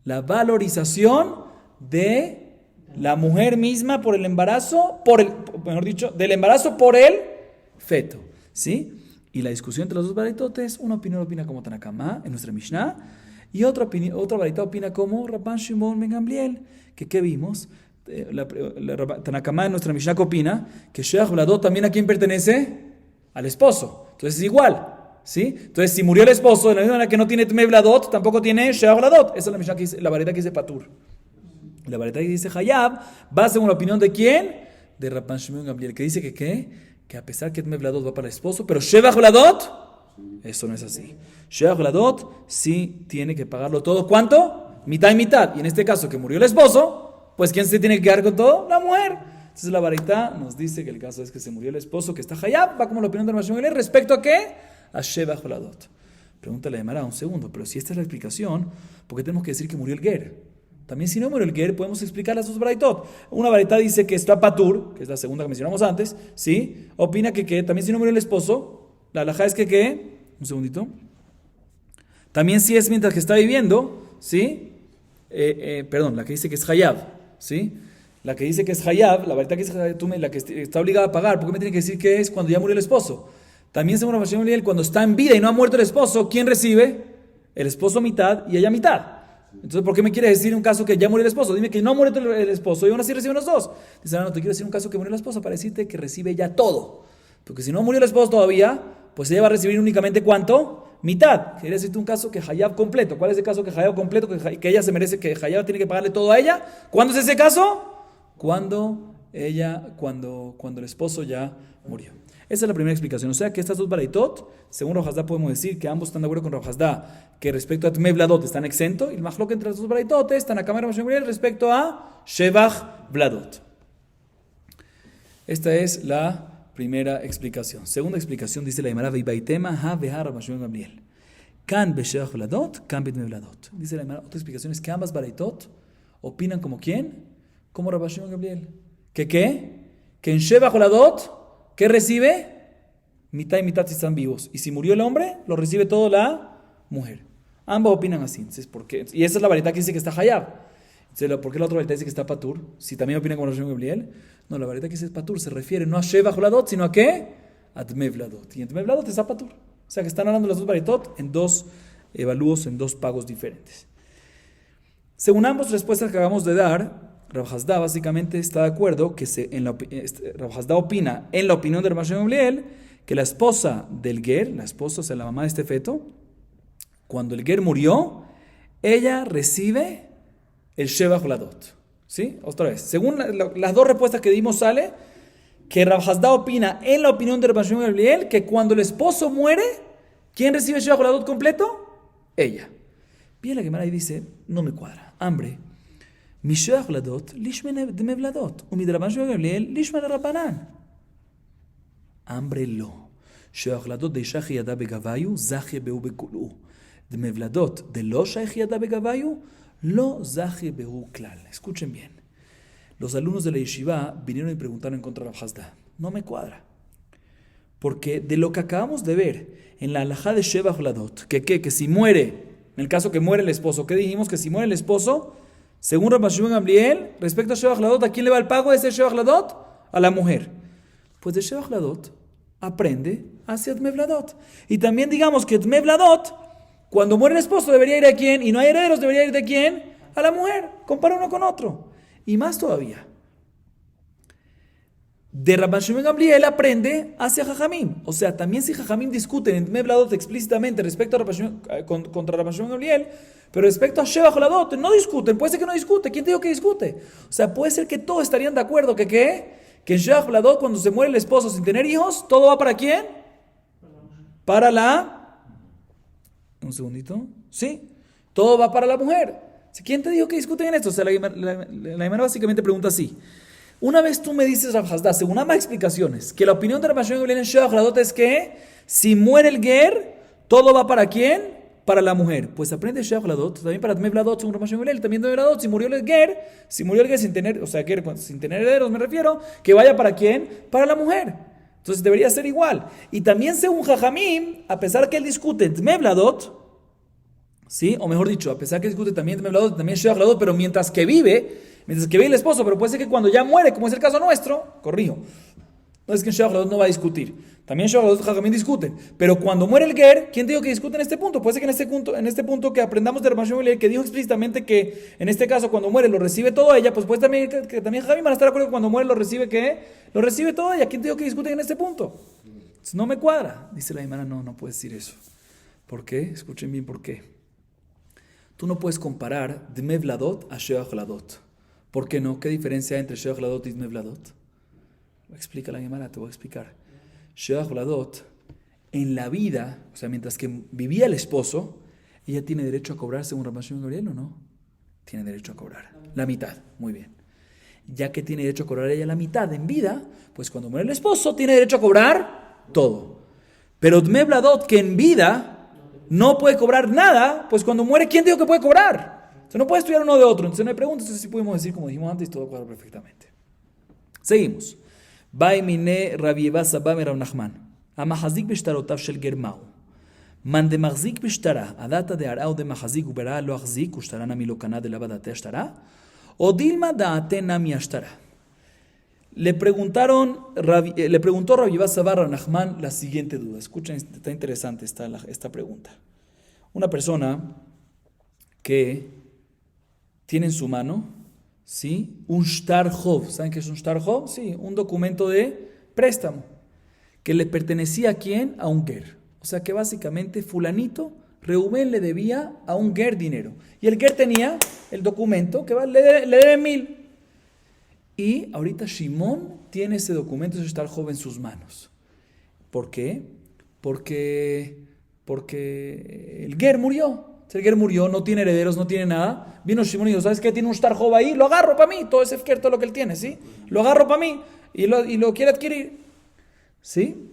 La valorización de la mujer misma por el embarazo, mejor dicho, del embarazo por el feto, ¿sí? Y la discusión entre los dos baraitot es, una opinión opina como Tanakama en nuestra Mishnah, y otra baraita opina como Rabban Shimon ben Gamliel, que ¿qué vimos? Tanakama en nuestra Mishnah que opina que Sheach Vladot también a quién pertenece? Al esposo. Entonces es igual, ¿sí? Entonces si murió el esposo, de la misma manera que no tiene Tme Vladot, tampoco tiene Sheach Vladot. Esa es la Mishnah que dice, la baraita que dice Patur. La baraita que dice Hayab va según la opinión de ¿quién? De Rabban Shimon ben Gamliel, que dice que ¿qué? Que a pesar que Tme Vladot va para el esposo, pero Sheach Vladot, eso no es así. Sheach Vladot sí tiene que pagarlo todo. ¿Cuánto? Mitad y mitad. Y en este caso que murió el esposo, pues ¿quién se tiene que quedar con todo? La mujer. Entonces la baraita nos dice que el caso es que se murió el esposo, que está Hayab, va como la opinión de Rabban Shimon ben Gamliel. ¿Respecto a qué? A Sheach Vladot. Pregúntale a Gemara un segundo, pero si esta es la explicación, ¿por qué tenemos que decir que murió el ger? También si no murió el ger, podemos explicar las dos baraitot. Una baraita dice que está patur, que es la segunda que mencionamos antes, ¿sí? Opina que también si no murió el esposo, la halajá es que ¿qué? Un segundito. También si es mientras que está viviendo, ¿sí? Perdón, la que dice que es hayab, ¿sí? La que dice que es hayab, la baraita que dice la que está obligada a pagar, ¿por qué me tiene que decir que es cuando ya murió el esposo? También según Rabban Shimon ben Gamliel, cuando está en vida y no ha muerto el esposo, ¿quién recibe? El esposo mitad y ella mitad. Entonces, ¿por qué me quieres decir un caso que ya murió el esposo? Dime que no murió el esposo y aún así reciben los dos. Dice, no, te quiero decir un caso que murió el esposo para decirte que recibe ya todo. Porque si no murió el esposo todavía, pues ella va a recibir únicamente ¿cuánto? Mitad. Quería decirte un caso que Hayab completo. ¿Cuál es el caso que Hayab completo? Que ella se merece, que Hayab tiene que pagarle todo a ella. ¿Cuándo es ese caso? Cuando el esposo ya murió. Esa es la primera explicación. O sea que estas dos baraitot, según Rav Hasda podemos decir que ambos están de acuerdo con Rav Hasda, que respecto a Tme Vladot están exentos, y el majloc entre las dos baraitot están a Tanakama respecto a Shevach Vladot. Esta es la primera explicación. Segunda explicación dice la Gemara Veibaitema ha behar Rabban Shimon ben Gamliel. Kan be Shevach Vladot, kan be Tme Vladot. Dice la Gemara, otra explicación es que ambas baraitot opinan como ¿quién? Como Rabban Shimon ben Gamliel. ¿Que qué? Que en Shevach Vladot, ¿qué recibe? Mitad y mitad si están vivos. Y si murió el hombre, lo recibe todo la mujer. Ambos opinan así. Entonces, ¿por qué? Y esa es la varita que dice que está hayab. Entonces, ¿por qué la otra varita dice que está patur? Si también opinan como Rabban Shimon ben Gamliel. No, la varita que dice patur se refiere no a Shevach Vladot, sino a ¿qué? A Tme Vladot. Y en Tme Vladot está patur. O sea que están hablando las dos varitot en dos evalúos, en dos pagos diferentes. Según ambas respuestas que acabamos de dar, Rav Hasda básicamente está de acuerdo que Rav Hasda opina, en la opinión de Rabban Shimon ben Gamliel, que la esposa del ger, la esposa, o sea, la mamá de este feto, cuando el ger murió, ella recibe el Shevach Vladot. ¿Sí? Otra vez. Según las dos respuestas que dimos, sale que Rav Hasda opina, en la opinión de Rabban Shimon ben Gamliel, que cuando el esposo muere, ¿quién recibe el Shevach Vladot completo? Ella. Bien, la Gemara ahí dice, no me cuadra. Hambre. משוח ולדות, לישמן דמי ולדות, ומדרבן שמעון גמליאל, לישמן רבנן. אמרי לא. שוח ולדות דשייך ידה בגביו, זכיה בהו בכולו. דמי ולדות דלא שייך ידה בגביו, לא זכיה בהו כלל. Escuchen bien. Los alumnos de la yeshiva vinieron y preguntaron en contra de Rav Hasda. No me cuadra. Porque de lo que acabamos de ver en la halajá de Shevach Vladot, que si muere, en el caso que muere el esposo, ¿qué dijimos? Que si muere el esposo, Según Rabbi Shimon Gamliel, respecto a Shevach Ladot, ¿a quién le va el pago de ese Shevach Ladot? A la mujer. Pues de Shevach Ladot aprende hacia Dmev Ladot. Y también digamos que Dmev Ladot, cuando muere el esposo, debería ir a quién, y no hay herederos, debería ir de quién, a la mujer. Compara uno con otro. Y más todavía. De Rabbi Shimon Gamliel aprende hacia Jajamim. O sea, también si Jajamim discuten en Dmev Ladot explícitamente respecto a contra Rabbi Shimon Gamliel, pero respecto a Shevach Ladot no discuten. Puede ser que no discute. ¿Quién te dijo que discute? O sea, puede ser que todos estarían de acuerdo que en Shevach Ladot, cuando se muere el esposo sin tener hijos, ¿todo va para quién? Para la... Un segundito. ¿Sí? Todo va para la mujer. ¿Quién te dijo que discuten en esto? O sea, la Gemara básicamente pregunta así. Una vez tú me dices, Rav Hasda, según ambas explicaciones, que la opinión de Rabbi Shimon Gamliel en Shevach Ladot es que si muere el ger, todo va para quién? Para la mujer. Pues aprende Shevach Ladot, también para Dmev Ladot, según Rabbi Shimon Gamliel, también Dmev Ladot, si murió el ger sin tener, o sea, ger, sin tener herederos me refiero, que vaya para quién? Para la mujer. Entonces debería ser igual. Y también según Jajamim, a pesar que él discute Dmev Ladot, ¿sí? O mejor dicho, a pesar que discute también Dmev Ladot, también Shevach Ladot, pero mientras que vive el esposo, pero puede ser que cuando ya muere, como es el caso nuestro, corrijo, no es que en Shevach Ladot no va a discutir. También Shevach Ladot y Jajamim discuten. Pero cuando muere el ger, ¿quién dijo que discute en este punto? Puede ser que en este punto que aprendamos de Rabbi Shimon Gamliel, que dijo explícitamente que en este caso cuando muere lo recibe todo ella, pues puede también que también Jajamim van a estar de acuerdo que cuando muere lo recibe todo ella. ¿Quién dijo que discuten en este punto? Entonces, no me cuadra. Dice la Gemara, no puedes decir eso. ¿Por qué? Escuchen bien por qué. Tú no puedes comparar Dmev Ladot a Shevach Ladot. ¿Por qué no? ¿Qué diferencia hay entre Shevach Ladot y Dmev Ladot? Explica la Gemara, te voy a explicar. Shevach Ladot, en la vida, o sea, mientras que vivía el esposo, ella tiene derecho a cobrar según Rabbi Shimon Gamliel, ¿o no? Tiene derecho a cobrar. La mitad, muy bien. Ya que tiene derecho a cobrar ella la mitad en vida, pues cuando muere el esposo, tiene derecho a cobrar todo. Pero Dmev Ladot, que en vida no puede cobrar nada, pues cuando muere, ¿quién dijo que puede cobrar? Entonces no puede estudiar uno de otro. Entonces no hay preguntas. Entonces sí podemos decir, como dijimos antes, todo cuadra perfectamente. Seguimos. Baimine Rabbi Eva Sabba Rav Nachman. Amahazik b'shtarotav shel germau. Man de mahzik b'shtara. Adata de arao de mahazik ubera lo achzik. Ushtara nami lo kana de la badate ashtara. O dilma daate nami ashtara. Le preguntó Rabbi Eva Sabba Rav Nachman la siguiente duda. Escuchen, está interesante esta pregunta. Una persona que tiene en su mano, ¿sí?, un shtar hov. ¿Saben qué es un shtar hov? Sí, un documento de préstamo que le pertenecía a quién? A un ger. O sea que básicamente fulanito, Reubén, le debía a un ger dinero. Y el ger tenía el documento que le debe 1,000. Y ahorita Shimón tiene ese documento, ese shtar hov en sus manos. ¿Por qué? Porque el ger murió. El ger murió, no tiene herederos, no tiene nada. Vino Shimón y dijo, ¿sabes qué? Tiene un shtar hov ahí, lo agarro para mí. Todo ese efker, todo lo que él tiene, ¿sí? Lo agarro para mí y lo quiere adquirir. ¿Sí?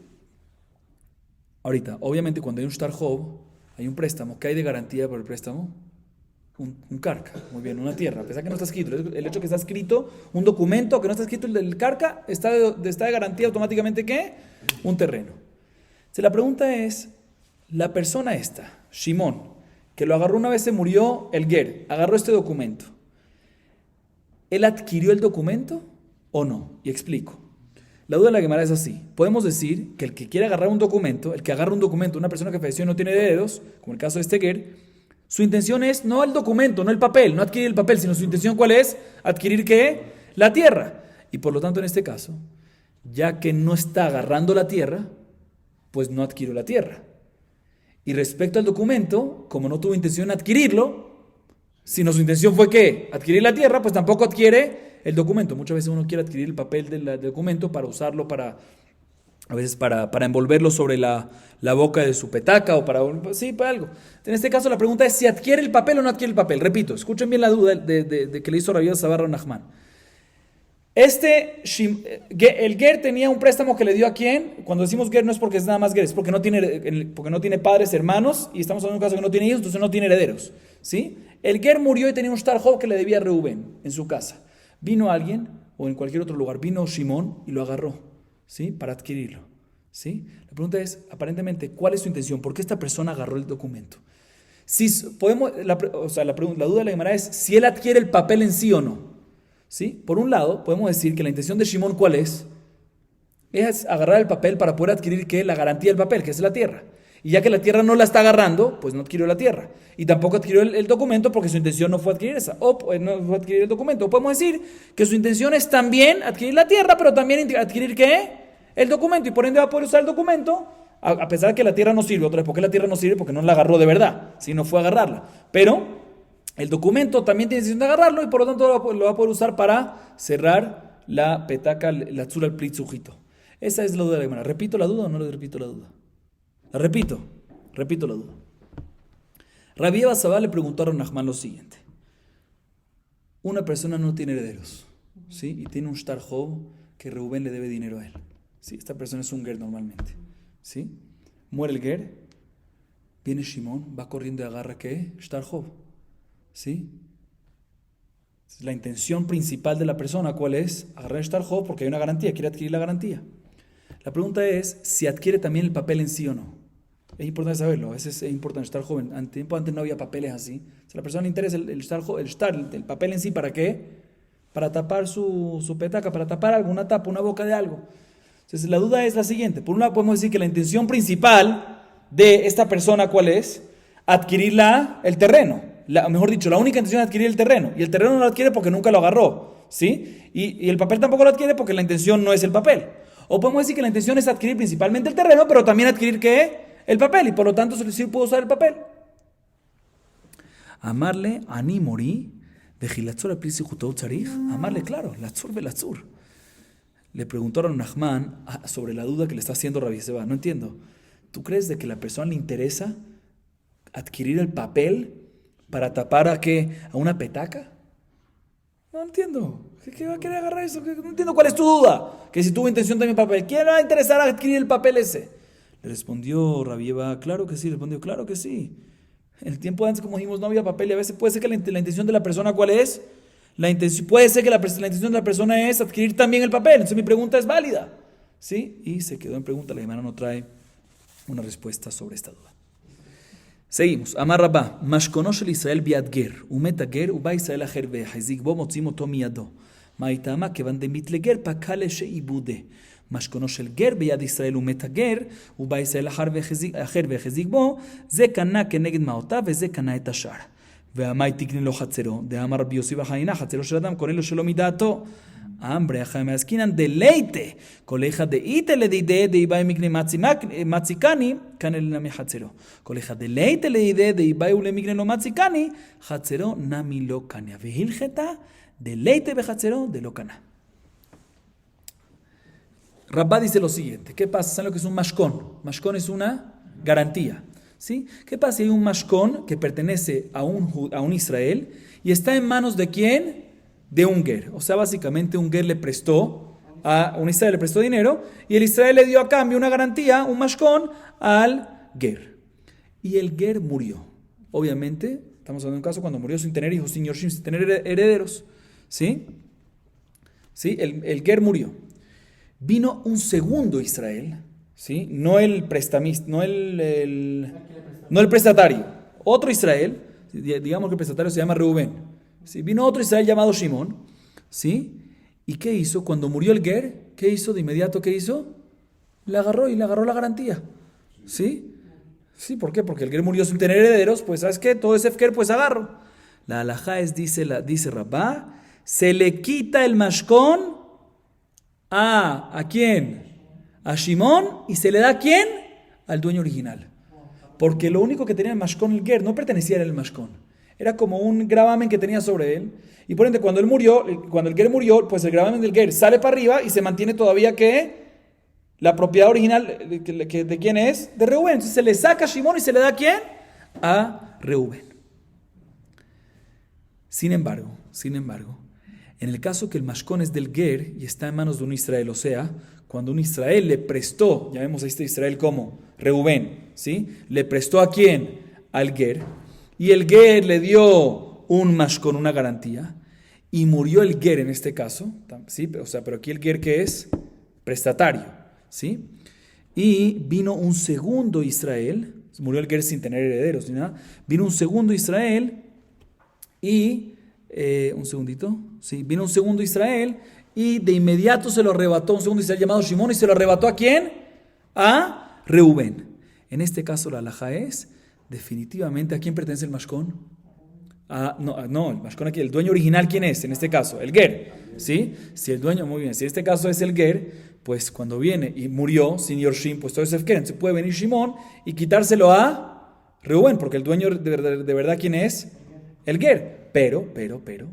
Ahorita, obviamente cuando hay un shtar hov, hay un préstamo. ¿Qué hay de garantía por el préstamo? Un carca, muy bien, una tierra. A pesar que no está escrito, el hecho que está escrito un documento, que no está escrito el carca, está de garantía automáticamente ¿qué? Un terreno. Entonces, la pregunta es, la persona esta, Shimón, que lo agarró una vez, se murió el ger, agarró este documento. ¿Él adquirió el documento o no? Y explico. La duda de la Gemara es así. Podemos decir que el que quiere agarrar un documento, el que agarra un documento, una persona que falleció y no tiene herederos, como el caso de este ger, su intención es no el documento, no el papel, no adquirir el papel, sino su intención ¿cuál es? Adquirir ¿qué? La tierra. Y por lo tanto en este caso, ya que no está agarrando la tierra, pues no adquirió la tierra. Y respecto al documento, como no tuvo intención de adquirirlo, sino su intención fue ¿qué? Adquirir la tierra, pues tampoco adquiere el documento. Muchas veces uno quiere adquirir el papel del documento para usarlo a veces para envolverlo sobre la boca de su petaca o para algo. En este caso la pregunta es si adquiere el papel o no adquiere el papel. Repito, escuchen bien la duda de que le hizo Rabbi Sabba Nachman. El ger tenía un préstamo que le dio a quién. Cuando decimos ger no es porque es nada más ger, es porque no tiene padres, hermanos, y estamos hablando de un caso que no tiene hijos, entonces no tiene herederos, ¿sí? El ger murió y tenía un shtar hov que le debía a Reubén en su casa. Vino alguien, o en cualquier otro lugar, vino Shimón y lo agarró, ¿sí? Para adquirirlo, ¿sí? La pregunta es, aparentemente, ¿cuál es su intención? ¿Por qué esta persona agarró el documento? Si podemos, la duda de la Gemara es si él adquiere el papel en sí o no. ¿Sí? Por un lado, podemos decir que la intención de Shimón, ¿cuál es? Es agarrar el papel para poder adquirir ¿qué? La garantía del papel, que es la tierra. Y ya que la tierra no la está agarrando, pues no adquirió la tierra. Y tampoco adquirió el documento porque su intención no fue adquirir esa. O no fue adquirir el documento. O podemos decir que su intención es también adquirir la tierra, pero también adquirir ¿qué? El documento. Y por ende va a poder usar el documento, a pesar de que la tierra no sirve. Otra vez, ¿por qué la tierra no sirve? Porque no la agarró de verdad. Si no fue a agarrarla. Pero el documento también tiene intención de agarrarlo y por lo tanto lo va a poder usar para cerrar la petaca, la tzura, el plitzujito. Esa es la duda de la Gemara. ¿Repito la duda o no le repito la duda? La repito la duda. Rabbi Eva Sabá le preguntó a Rav Nachman lo siguiente. Una persona no tiene herederos, ¿sí? Y tiene un shtar hov que Reubén le debe dinero a él. ¿Sí? Esta persona es un ger normalmente, ¿sí? Muere el ger, viene Shimón, va corriendo y agarra ¿qué? Shtar hov, ¿sí? La intención principal de la persona, ¿cuál es? Agarrar el shtar hov porque hay una garantía, quiere adquirir la garantía. La pregunta es si adquiere también el papel en sí o no. Es importante saberlo, a veces es importante estar joven. Antes no había papeles así. Si a la persona le interesa el papel en sí, ¿para qué? Para tapar su petaca, para tapar alguna tapa, una boca de algo. Entonces la duda es la siguiente. Por un lado podemos decir que la intención principal de esta persona, ¿cuál es? Adquirir el terreno. Mejor dicho, la única intención es adquirir el terreno. Y el terreno no lo adquiere porque nunca lo agarró, ¿sí? Y el papel tampoco lo adquiere porque la intención no es el papel. O podemos decir que la intención es adquirir principalmente el terreno, pero también adquirir ¿qué? El papel, y por lo tanto sí puedo usar el papel. Amarle, ani morí, de gilatzor aprisi jutou tzarich. Amarle, claro, latzur velatzur. Le preguntaron a Nachman sobre la duda que le está haciendo Rabbi Seba. No entiendo. ¿Tú crees de que a la persona le interesa adquirir el papel para tapar a qué? ¿A una petaca? No entiendo. ¿Qué va a querer agarrar eso? No entiendo cuál es tu duda. Que si tuvo intención también papel, ¿quién le va a interesar adquirir el papel ese? Le respondió Rabbi Eva, claro que sí. Respondió, claro que sí. En el tiempo de antes, como dijimos, no había papel y a veces puede ser que la intención de la persona, ¿cuál es? Puede ser que la intención de la persona es adquirir también el papel. Entonces mi pregunta es válida. ¿Sí? Y se quedó en pregunta. La Gemara no trae una respuesta sobre esta duda. Seguimos. Amar Rabba, Mashkono shel Israel biad ger, umet ger, uba Israel acher ve'hazik bo motzim oto miyado. Ma'itama kevan demit leger pakale she'ibude. Mashkono shel ger biad Israel umet ger, uba Israel acher ve'hazik bo, ze kana keneged ma'otav וזה קנה את השאר. והמאי תקנה לו חצרו, דאמר רבי יוסי בר חנינא, חצרו של אדם קונה לו שלא מדעתו. Hambre, ajame askinan deleite, coleja de ite le dide de ibai migne matzikani, canel nami hatzero. Coleja deleite le dide de ibai ule migne lo matzikani, hatzero nami lo kania. Vehilgeta deleite be hatzero de lo kana. Rabba dice lo siguiente: ¿qué pasa? ¿Saben lo que es un mashkon? Mashkon es una garantía. ¿Sí? ¿Qué pasa si hay un mashkon que pertenece a un Israel y está en manos de quién? De un ger. O sea, básicamente un ger le prestó a un Israel, le prestó dinero y el Israel le dio a cambio una garantía, un mashkon, al ger. Y el ger murió. Obviamente, estamos hablando de un caso cuando murió sin tener hijos, sin yorshim, sin tener herederos. ¿Sí? ¿Sí? El ger murió. Vino un segundo Israel, ¿sí? No el prestamista, no el prestatario. Otro Israel, digamos que el prestatario se llama Reubén. ¿Sí? Vino otro Israel llamado Shimón, ¿sí? ¿Y qué hizo? Cuando murió el ger, ¿qué hizo de inmediato? ¿Qué hizo? Le agarró la garantía, ¿sí? ¿Sí? ¿Por qué? Porque el ger murió sin tener herederos, pues ¿sabes qué? Todo ese ger, pues agarro. La halajá es, dice Rabá, se le quita el mashkón ¿a quién? A Shimón, y se le da ¿a quién? Al dueño original. Porque lo único que tenía el mashkón, el ger, no pertenecía al mashkón. Era como un gravamen que tenía sobre él. Y por ende, cuando el ger murió, pues el gravamen del ger sale para arriba y se mantiene todavía que la propiedad original de quién es, de Reubén. Entonces se le saca a Shimón y se le da ¿a quién? A Reubén. Sin embargo, en el caso que el mashkón es del ger y está en manos de un Israel, o sea, cuando un Israel le prestó, llamemos a este Israel como Reubén, ¿sí? Le prestó ¿a quién? Al ger. Y el ger le dio un mashkon, una garantía, y murió el ger en este caso, ¿sí? O sea, pero aquí el ger que es prestatario, ¿sí? Y vino un segundo Israel, murió el ger sin tener herederos ni nada. Vino un segundo Israel y, vino un segundo Israel y de inmediato se lo arrebató un segundo Israel llamado Shimón y se lo arrebató ¿a quién? A Reubén. En este caso la halajá es definitivamente ¿a quién pertenece el mashkón? No, el mashkón aquí, el dueño original ¿quién es? En este caso, el ger, ¿sí? Si el dueño, muy bien, si en este caso es el ger, pues cuando viene y murió sin Yorshim, pues todo es Efker, entonces puede venir Shimón y quitárselo a Reubén, porque el dueño de verdad ¿quién es? El ger. Pero,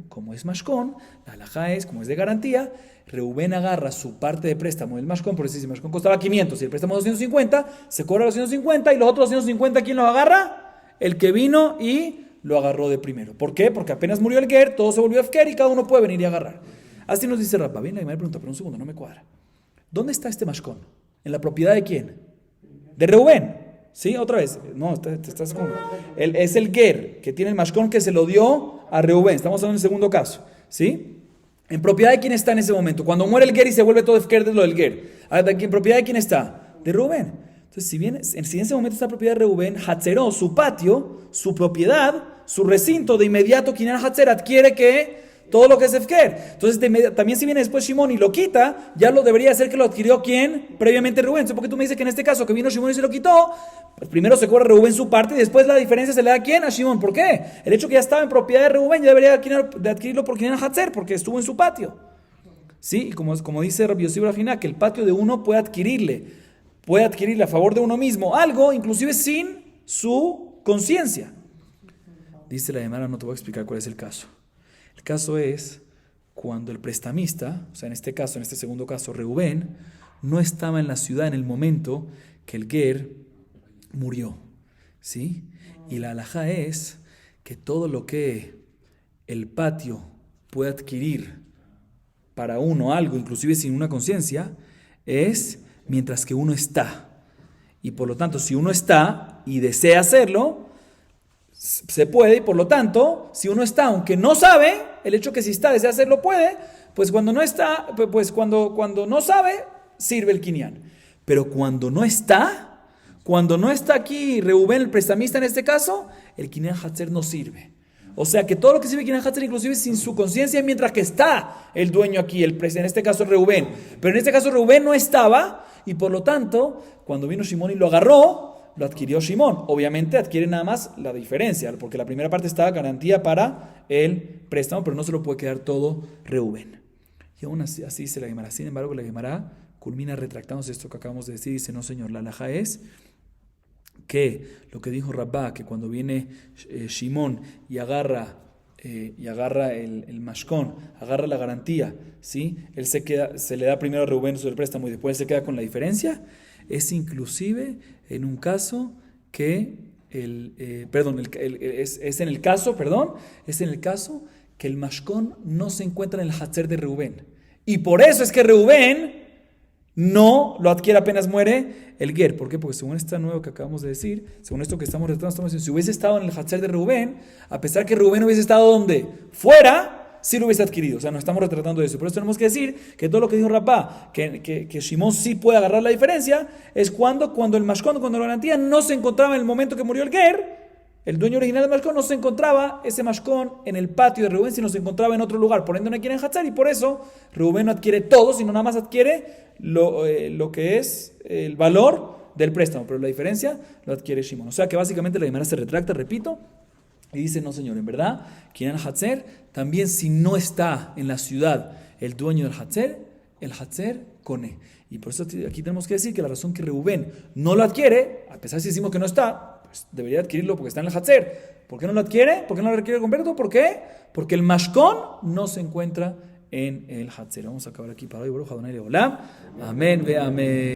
como es mashkón, la halajá es, como es de garantía, Reubén agarra su parte de préstamo del mashkón, por eso si el mashkón costaba 500 y el préstamo 250, se cobra los 250 y los otros 250, ¿quién los agarra? El que vino y lo agarró de primero. ¿Por qué? Porque apenas murió el ger, todo se volvió Efker y cada uno puede venir y agarrar. Así nos dice Rabba. Bien, la primera pregunta, pero un segundo, no me cuadra. ¿Dónde está este mashkón? ¿En la propiedad de quién? De Reubén. ¿Sí? Otra vez. No, estás con... es el ger que tiene el mashkón que se lo dio a Reubén. Estamos hablando del segundo caso. ¿Sí? ¿En propiedad de quién está en ese momento? Cuando muere el ger y se vuelve todo Efker de lo del ger. ¿En propiedad de quién está? De Reubén. Entonces, si en ese momento está propiedad de Reubén, Hatzeró, su patio, su propiedad, su recinto, de inmediato Kinyan Hatzer adquiere que todo lo que es Efker. Entonces, también si viene después Shimón y lo quita, ya lo debería ser que lo adquirió ¿quién? Previamente Reubén. Entonces, ¿por qué tú me dices que en este caso que vino Shimón y se lo quitó? Pues primero se cobra Reubén su parte y después la diferencia se le da ¿a quién? A Shimón. ¿Por qué? El hecho que ya estaba en propiedad de Reubén ya debería de adquirirlo por Kinyan Hatzer, porque estuvo en su patio. ¿Sí? Y como dice Rabbi Yossi bar Ajina, que el patio de uno puede adquirirle a favor de uno mismo algo, inclusive sin su conciencia. Dice la Gemara, no te voy a explicar cuál es el caso. El caso es cuando el prestamista, o sea, en este caso, en este segundo caso, Reubén, no estaba en la ciudad en el momento que el ger murió, ¿sí? Y la halajá es que todo lo que el patio puede adquirir para uno algo, inclusive sin una conciencia, es mientras que uno está. Y por lo tanto, si uno está y desea hacerlo, se puede, y por lo tanto, si uno está, aunque no sabe, el hecho que si está, desea hacerlo, puede, pues cuando no está, pues cuando no sabe, sirve el Kinyan. Pero cuando no está aquí Reubén, el prestamista en este caso, el Kinyan Hatzer no sirve. O sea que todo lo que sirve Kinyan Hatzer, inclusive sin su conciencia, mientras que está el dueño aquí, en este caso Reubén. Pero en este caso Reubén no estaba, y por lo tanto, cuando vino Shimón y lo agarró, lo adquirió Shimón. Obviamente adquiere nada más la diferencia, porque la primera parte estaba garantía para el préstamo, pero no se lo puede quedar todo Reubén. Y aún así dice la Gemara. Sin embargo, la Gemara culmina retractándose esto que acabamos de decir. Dice, no señor, la halajá es que lo que dijo Rabba, que cuando viene Shimón y agarra el mashkón, agarra la garantía, ¿sí? Él se le da primero a Reubén su préstamo y después se queda con la diferencia. Es inclusive en un caso que es en el caso que el mashkón no se encuentra en el Hatzer de Reubén. Y por eso es que Reubén no lo adquiere apenas muere el ger. ¿Por qué? Porque según esto nuevo que acabamos de decir, según esto que estamos retratando, estamos diciendo, si hubiese estado en el Hatzer de Reubén, a pesar que Reubén hubiese estado donde fuera, sí lo hubiese adquirido. O sea, no estamos retratando eso. Por eso tenemos que decir que todo lo que dijo Rabá, que Shimón sí puede agarrar la diferencia, es cuando el mashkón, cuando la garantía no se encontraba en el momento que murió el ger, el dueño original del mashkón, no se encontraba ese mashkón en el patio de Reubén, sino se encontraba en otro lugar. Por ende no quieren Hatzar y por eso Reubén no adquiere todo, sino nada más adquiere lo que es el valor del préstamo. Pero la diferencia lo adquiere Shimón. O sea que básicamente la Gemara se retracta, repito, y dice, no señor, en verdad, Kinyan Hatzer, también si no está en la ciudad el dueño del Hatzer, el Hatzer cone. Y por eso aquí tenemos que decir que la razón que Reubén no lo adquiere, a pesar de si decimos que no está, pues debería adquirirlo porque está en el Hatzer. ¿Por qué no lo adquiere? ¿Por qué no lo adquiere completo? ¿Por qué? Porque el mashkón no se encuentra en el Hatzer. Vamos a acabar aquí para hoy. Baruch Adonai Leolam. Amén ve amén.